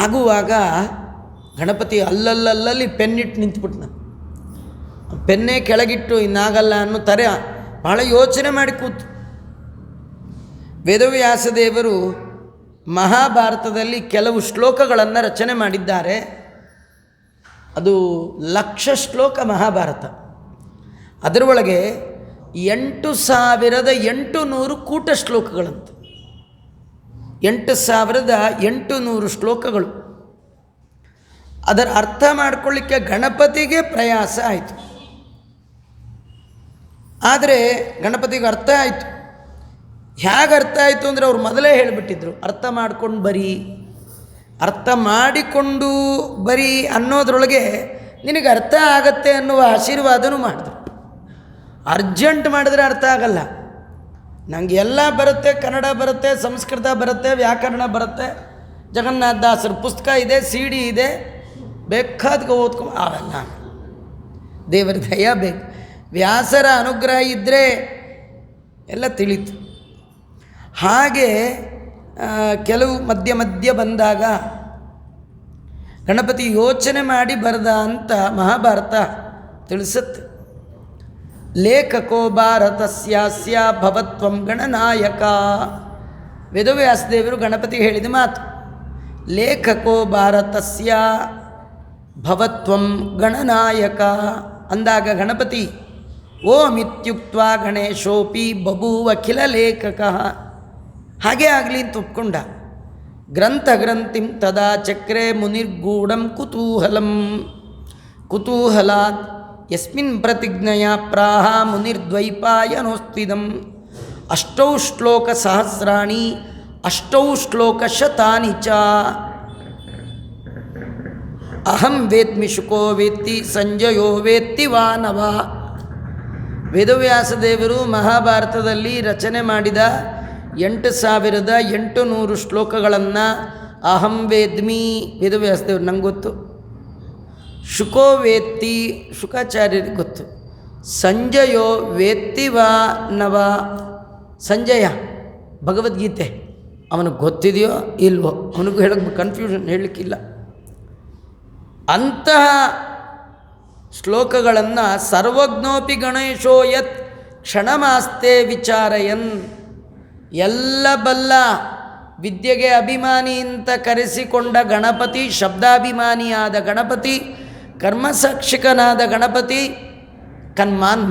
ಆಗುವಾಗ ಗಣಪತಿ ಅಲ್ಲಲ್ಲಿ ಪೆನ್ನಿಟ್ಟು ನಿಂತುಬಿಟ್ನ. ಪೆನ್ನೇ ಕೆಳಗಿಟ್ಟು ಇನ್ನಾಗಲ್ಲ ಅನ್ನೋ ಥರ ಭಾಳ ಯೋಚನೆ ಮಾಡಿ ಕೂತು. ವೇದವ್ಯಾಸದೇವರು ಮಹಾಭಾರತದಲ್ಲಿ ಕೆಲವು ಶ್ಲೋಕಗಳನ್ನು ರಚನೆ ಮಾಡಿದ್ದಾರೆ. ಅದು 1,00,000 ಶ್ಲೋಕ ಮಹಾಭಾರತ. ಅದರೊಳಗೆ 8,800 ಕೂಟ ಶ್ಲೋಕಗಳಂತೆ. 8,800 ಶ್ಲೋಕಗಳು. ಅದರ ಅರ್ಥ ಮಾಡಿಕೊಳ್ಳಿಕ್ಕೆ ಗಣಪತಿಗೆ ಪ್ರಯಾಸ ಆಯಿತು. ಆದರೆ ಗಣಪತಿಗೆ ಅರ್ಥ ಆಯಿತು. ಹೇಗೆ ಅರ್ಥ ಆಯಿತು ಅಂದರೆ, ಅವ್ರು ಮೊದಲೇ ಹೇಳಿಬಿಟ್ಟಿದ್ರು, ಅರ್ಥ ಮಾಡ್ಕೊಂಡು ಬರೀ, ಅರ್ಥ ಮಾಡಿಕೊಂಡು ಬರೀ ಅನ್ನೋದ್ರೊಳಗೆ ನಿನಗೆ ಅರ್ಥ ಆಗತ್ತೆ ಅನ್ನುವ ಆಶೀರ್ವಾದನೂ ಮಾಡಿದ್ರು. ಅರ್ಜೆಂಟ್ ಮಾಡಿದ್ರೆ ಅರ್ಥ ಆಗಲ್ಲ. ನನಗೆ ಎಲ್ಲ ಬರುತ್ತೆ, ಕನ್ನಡ ಬರುತ್ತೆ, ಸಂಸ್ಕೃತ ಬರುತ್ತೆ, ವ್ಯಾಕರಣ ಬರುತ್ತೆ, ಜಗನ್ನಾಥದಾಸರ ಪುಸ್ತಕ ಇದೆ, CD ಇದೆ, ಬೇಕಾದ್ಗೆ ಓದ್ಕೊಂಡು ಅವೆಲ್ಲ ದೇವರ ದಯ ಬೇಕು. ವ್ಯಾಸರ ಅನುಗ್ರಹ ಇದ್ದರೆ ಎಲ್ಲ ತಿಳಿತು. ಹಾಗೆ ಕೆಲವು ಮಧ್ಯ ಬಂದಾಗ ಗಣಪತಿ ಯೋಚನೆ ಮಾಡಿ ಬರೆದ ಅಂತ ಮಹಾಭಾರತ ತಿಳಿಸುತ್ತೆ. ಲೇಖಕೋ ಭಾರತಸ್ಯಾಸ್ಯ ಭವತ್ವಂ ಗಣನಾಯಕ. ವೇದವ್ಯಾಸದೇವರು ಗಣಪತಿಗೆ ಹೇಳಿದ ಮಾತು, ಲೇಖಕೋ ಭಾರತಸ್ಯ ಭವತ್ವಂ ಗಣನಾಯಕ ಅಂದಾಗ ಗಣಪತಿ ಓಮಿತ್ಯುಕ್ತ್ವಾ ಗಣೇಶೋಪಿ ಬಭೂವಖಿಲ ಲೇಖಕ, ಹಾಗೇ ಆಗಲಿ ಅಂತ ಒಪ್ಕೊಂಡ. ಗ್ರಂಥಿಂ ತದಾ ಚಕ್ರೆ ಮುನಿರ್ಗೂಢಂ ಕುತೂಹಲಾತ್ ಯಸ್ಮಿನ್ ಪ್ರತಿಜ್ಞೆಯ ಪ್ರಾಹ ಮುನಿರ್ದ್ವೈಪಾಯನೋಸ್ತಿದಂ 8 ಶ್ಲೋಕ ಸಹಸ್ರಾಣಿ 8 ಶ್ಲೋಕ ಶತಾನಿ ಚ ಅಹಂ ವೇದ್ಮಿ ಶುಕೋ ವೇತ್ತಿ ಸಂಜಯೋ ವೇತ್ತಿ ವಾನವ. ವೇದವ್ಯಾಸದೇವರು ಮಹಾಭಾರತದಲ್ಲಿ ರಚನೆ ಮಾಡಿದ 8,800 ಶ್ಲೋಕಗಳನ್ನು ಅಹಂ ವೇದ್ಮಿ, ವೇದವ್ಯಾಸದೇವರು ನಂಗೆ ಗೊತ್ತು, ಶುಕೋ ವೇತ್ತಿ ಶುಕಾಚಾರ್ಯರಿಗೆ ಗೊತ್ತು, ಸಂಜಯೋ ವೇತ್ತಿ ವಾ ನವ, ಸಂಜಯ ಭಗವದ್ಗೀತೆ ಅವನಿಗೆ ಗೊತ್ತಿದೆಯೋ ಇಲ್ವೋ, ಅವನಿಗೂ ಹೇಳಕ್ಕೆ ಕನ್ಫ್ಯೂಷನ್ ಹೇಳಲಿಕ್ಕಿಲ್ಲ. ಅಂತಹ ಶ್ಲೋಕಗಳನ್ನು ಸರ್ವಜ್ಞೋಪಿ ಗಣೇಶೋ ಯತ್ ಕ್ಷಣಮಾಸ್ತೆ ವಿಚಾರಯನ್, ಎಲ್ಲ ಬಲ್ಲ ವಿದ್ಯೆಗೆ ಅಭಿಮಾನಿ ಅಂತ ಕರೆಸಿಕೊಂಡ ಗಣಪತಿ, ಶಬ್ದಾಭಿಮಾನಿಯಾದ ಗಣಪತಿ, ಕರ್ಮಸಾಕ್ಷಿಕನಾದ ಗಣಪತಿ,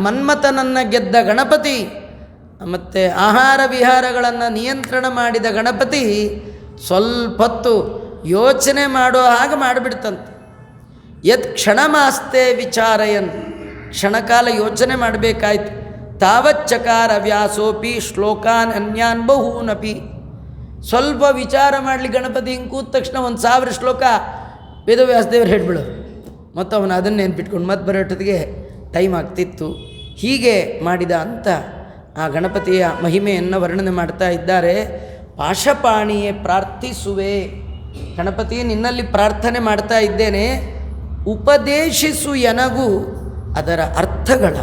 ಮನ್ಮಥನನ್ನು ಗೆದ್ದ ಗಣಪತಿ, ಮತ್ತು ಆಹಾರ ವಿಹಾರಗಳನ್ನು ನಿಯಂತ್ರಣ ಮಾಡಿದ ಗಣಪತಿ ಸ್ವಲ್ಪ ಹೊತ್ತು ಯೋಚನೆ ಮಾಡೋ ಹಾಗೆ ಮಾಡಿಬಿಡ್ತಂತೆ. ಯತ್ ಕ್ಷಣಮಾಸ್ತೆ ವಿಚಾರಯನ್, ಕ್ಷಣಕಾಲ ಯೋಚನೆ ಮಾಡಬೇಕಾಯ್ತು. ತಾವಚ್ಚಕಾರ ವ್ಯಾಸೋಪಿ ಶ್ಲೋಕಾನ್ ಅನ್ಯಾನ್ ಬಹೂನಪಿ. ಸ್ವಲ್ಪ ವಿಚಾರ ಮಾಡಲಿ ಗಣಪತಿ ಹಿಂಗೆ ಕೂತ ತಕ್ಷಣ 1000 ಶ್ಲೋಕ ವೇದವ್ಯಾಸದೇವರು ಹೇಳ್ಬಿಡೋರು. ಮತ್ತು ಅವನು ಅದನ್ನು ನೆನ್ಪಿಟ್ಕೊಂಡು ಮತ್ತೆ ಬರೋಟೊತ್ತಿಗೆ ಟೈಮ್ ಆಗ್ತಿತ್ತು. ಹೀಗೆ ಮಾಡಿದ ಅಂತ ಆ ಗಣಪತಿಯ ಮಹಿಮೆಯನ್ನು ವರ್ಣನೆ ಮಾಡ್ತಾ ಇದ್ದಾರೆ. ಪಾಶಪಾಣಿಯೇ ಪ್ರಾರ್ಥಿಸುವೆ, ಗಣಪತಿ ನಿನ್ನಲ್ಲಿ ಪ್ರಾರ್ಥನೆ ಮಾಡ್ತಾ ಇದ್ದೇನೆ, ಉಪದೇಶಿಸು ಎನಗೂ ಅದರ ಅರ್ಥಗಳ.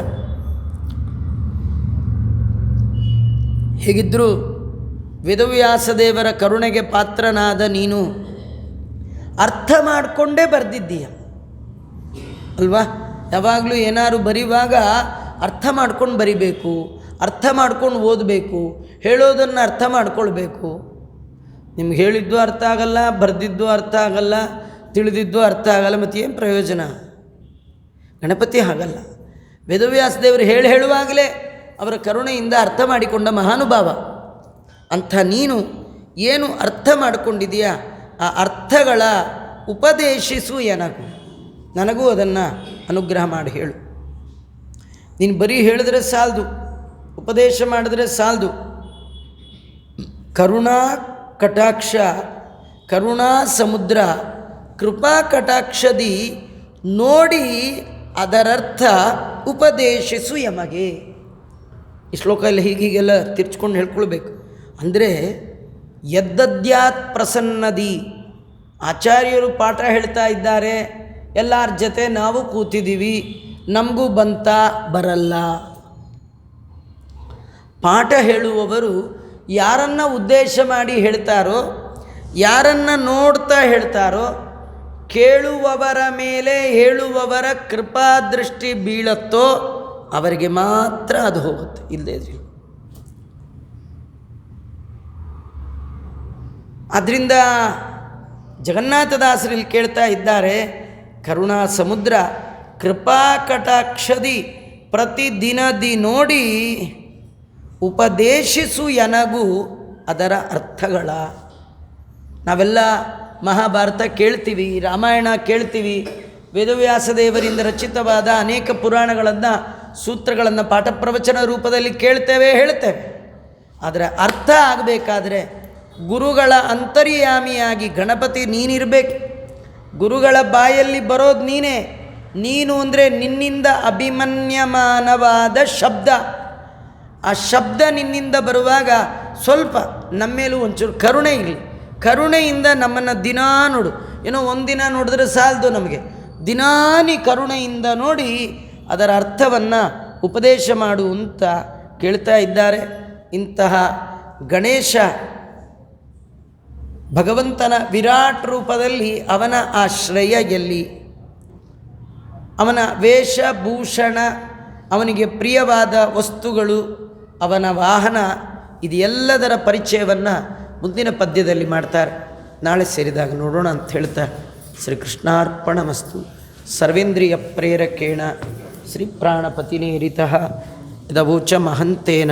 ಹೇಗಿದ್ದರೂ ವೇದವ್ಯಾಸದೇವರ ಕರುಣೆಗೆ ಪಾತ್ರನಾದ ನೀನು ಅರ್ಥ ಮಾಡಿಕೊಂಡೇ ಬರೆದಿದ್ದೀಯ ಅಲ್ವಾ. ಯಾವಾಗಲೂ ಏನಾದ್ರು ಬರೆಯುವಾಗ ಅರ್ಥ ಮಾಡ್ಕೊಂಡು ಬರಿಬೇಕು, ಅರ್ಥ ಮಾಡ್ಕೊಂಡು ಓದಬೇಕು, ಹೇಳೋದನ್ನು ಅರ್ಥ ಮಾಡ್ಕೊಳ್ಬೇಕು. ನಿಮ್ಗೆ ಹೇಳಿದ್ದು ಅರ್ಥ ಆಗಲ್ಲ, ಬರೆದಿದ್ದು ಅರ್ಥ ಆಗಲ್ಲ, ತಿಳಿದಿದ್ದು ಅರ್ಥ ಆಗಲ್ಲ, ಮತ್ತು ಏನು ಪ್ರಯೋಜನ? ಗಣಪತಿ ಹಾಗಲ್ಲ. ವೇದವ್ಯಾಸದೇವರು ಹೇಳುವಾಗಲೇ ಅವರ ಕರುಣೆಯಿಂದ ಅರ್ಥ ಮಾಡಿಕೊಂಡ ಮಹಾನುಭಾವ. ಅಂಥ ನೀನು ಏನು ಅರ್ಥ ಮಾಡಿಕೊಂಡಿದೆಯಾ ಆ ಅರ್ಥಗಳ ಉಪದೇಶಿಸು ನನಗೂ ಅದನ್ನು ಅನುಗ್ರಹ ಮಾಡಿ ಹೇಳು. ನೀನು ಬರೀ ಹೇಳಿದ್ರೆ ಸಾಲದು, ಉಪದೇಶ ಮಾಡಿದ್ರೆ ಸಾಲದು. ಕರುಣಾ ಕಟಾಕ್ಷ, ಕರುಣಾ ಸಮುದ್ರ, ಕೃಪಾ ಕಟಾಕ್ಷದಿ ನೋಡಿ ಅದರರ್ಥ ಉಪದೇಶಿಸು ಯಮಗೆ. ಈ ಶ್ಲೋಕ ಎಲ್ಲ ಹೀಗೀಗೆಲ್ಲ ತಿರ್ಚ್ಕೊಂಡು ಹೇಳ್ಕೊಳ್ಬೇಕು. ಅಂದರೆ ಯದ್ದದ್ಯಾತ್ ಪ್ರಸನ್ನದಿ, ಆಚಾರ್ಯರು ಪಾಠ ಹೇಳ್ತಾ ಇದ್ದಾರೆ, ಎಲ್ಲರ ಜೊತೆ ನಾವು ಕೂತಿದ್ದೀವಿ, ನಮಗೂ ಬಂತ ಬರಲ್ಲ. ಪಾಠ ಹೇಳುವವರು ಯಾರನ್ನು ಉದ್ದೇಶ ಮಾಡಿ ಹೇಳ್ತಾರೋ, ಯಾರನ್ನು ನೋಡ್ತಾ ಹೇಳ್ತಾರೋ, ಕೇಳುವವರ ಮೇಲೆ ಹೇಳುವವರ ಕೃಪಾದೃಷ್ಟಿ ಬೀಳತ್ತೋ ಅವರಿಗೆ ಮಾತ್ರ ಅದು ಹೋಗುತ್ತೆ. ಇಲ್ಲದೇ ಇದ್ರಿ ಆದ್ದರಿಂದ ಜಗನ್ನಾಥದಾಸರಲ್ಲಿ ಕೇಳ್ತಾ ಇದ್ದಾರೆ, ಕರುಣಾ ಸಮುದ್ರ ಕೃಪಾ ಕಟಾಕ್ಷದಿ ಪ್ರತಿದಿನದಿ ನೋಡಿ ಉಪದೇಶಿಸು ಎನಗೂ ಅದರ ಅರ್ಥಗಳ. ನಾವೆಲ್ಲ ಮಹಾಭಾರತ ಕೇಳ್ತೀವಿ, ರಾಮಾಯಣ ಕೇಳ್ತೀವಿ, ವೇದವ್ಯಾಸದೇವರಿಂದ ರಚಿತವಾದ ಅನೇಕ ಪುರಾಣಗಳನ್ನು, ಸೂತ್ರಗಳನ್ನು ಪಾಠ ಪ್ರವಚನ ರೂಪದಲ್ಲಿ ಕೇಳ್ತೇವೆ, ಹೇಳ್ತೇವೆ. ಆದರೆ ಅರ್ಥ ಆಗಬೇಕಾದ್ರೆ ಗುರುಗಳ ಅಂತರ್ಯಾಮಿಯಾಗಿ ಗಣಪತಿ ನೀನಿರಬೇಕು. ಗುರುಗಳ ಬಾಯಲ್ಲಿ ಬರೋದು ನೀನೇ. ನೀನು ಅಂದರೆ ನಿನ್ನಿಂದ ಅಭಿಮನ್ಯಮಾನವಾದ ಶಬ್ದ. ಆ ಶಬ್ದ ನಿನ್ನಿಂದ ಬರುವಾಗ ಸ್ವಲ್ಪ ನಮ್ಮ ಮೇಲೂ ಒಂಚೂರು ಕರುಣೆ ಇರಲಿ. ಕರುಣೆಯಿಂದ ನಮ್ಮನ್ನು ದಿನಾ ನೋಡು. ಏನೋ ಒಂದಿನ ನೋಡಿದ್ರೆ ಸಾಲದು ನಮಗೆ. ದಿನಾನಿ ಕರುಣೆಯಿಂದ ನೋಡಿ ಅದರ ಅರ್ಥವನ್ನು ಉಪದೇಶ ಮಾಡು ಅಂತ ಕೇಳ್ತಾ ಇದ್ದಾರೆ. ಇಂತಹ ಗಣೇಶ ಭಗವಂತನ ವಿರಾಟ್ ರೂಪದಲ್ಲಿ ಅವನ ಆಶ್ರಯ ಎಲ್ಲಿ, ಅವನ ವೇಷಭೂಷಣ, ಅವನಿಗೆ ಪ್ರಿಯವಾದ ವಸ್ತುಗಳು, ಅವನ ವಾಹನ, ಇದು ಎಲ್ಲದರ ಪರಿಚಯವನ್ನು ಮುಂದಿನ ಪದ್ಯದಲ್ಲಿ ಮಾಡ್ತಾರೆ. ನಾಳೆ ಸೇರಿದಾಗ ನೋಡೋಣ ಅಂತ ಹೇಳ್ತಾ ಶ್ರೀಕೃಷ್ಣಾರ್ಪಣಮಸ್ತು. ಸರ್ವೇಂದ್ರಿಯ ಪ್ರೇರಕೇಣ ಶ್ರೀ ಪ್ರಾಣಪತಿನೇರಿತಃ ಯದವೋಚ ಮಹಂತೇನ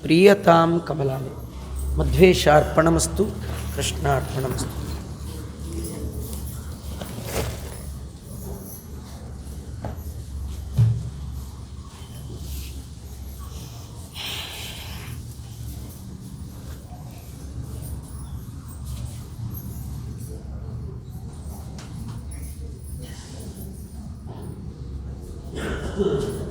ಪ್ರಿಯತಾಂ ಕಮಲಾನಿ. ಮಧ್ವೇಶಾರ್ಪಣಮಸ್ತು. ಕೃಷ್ಣಾರ್ಪಣಮಸ್ತು. Good.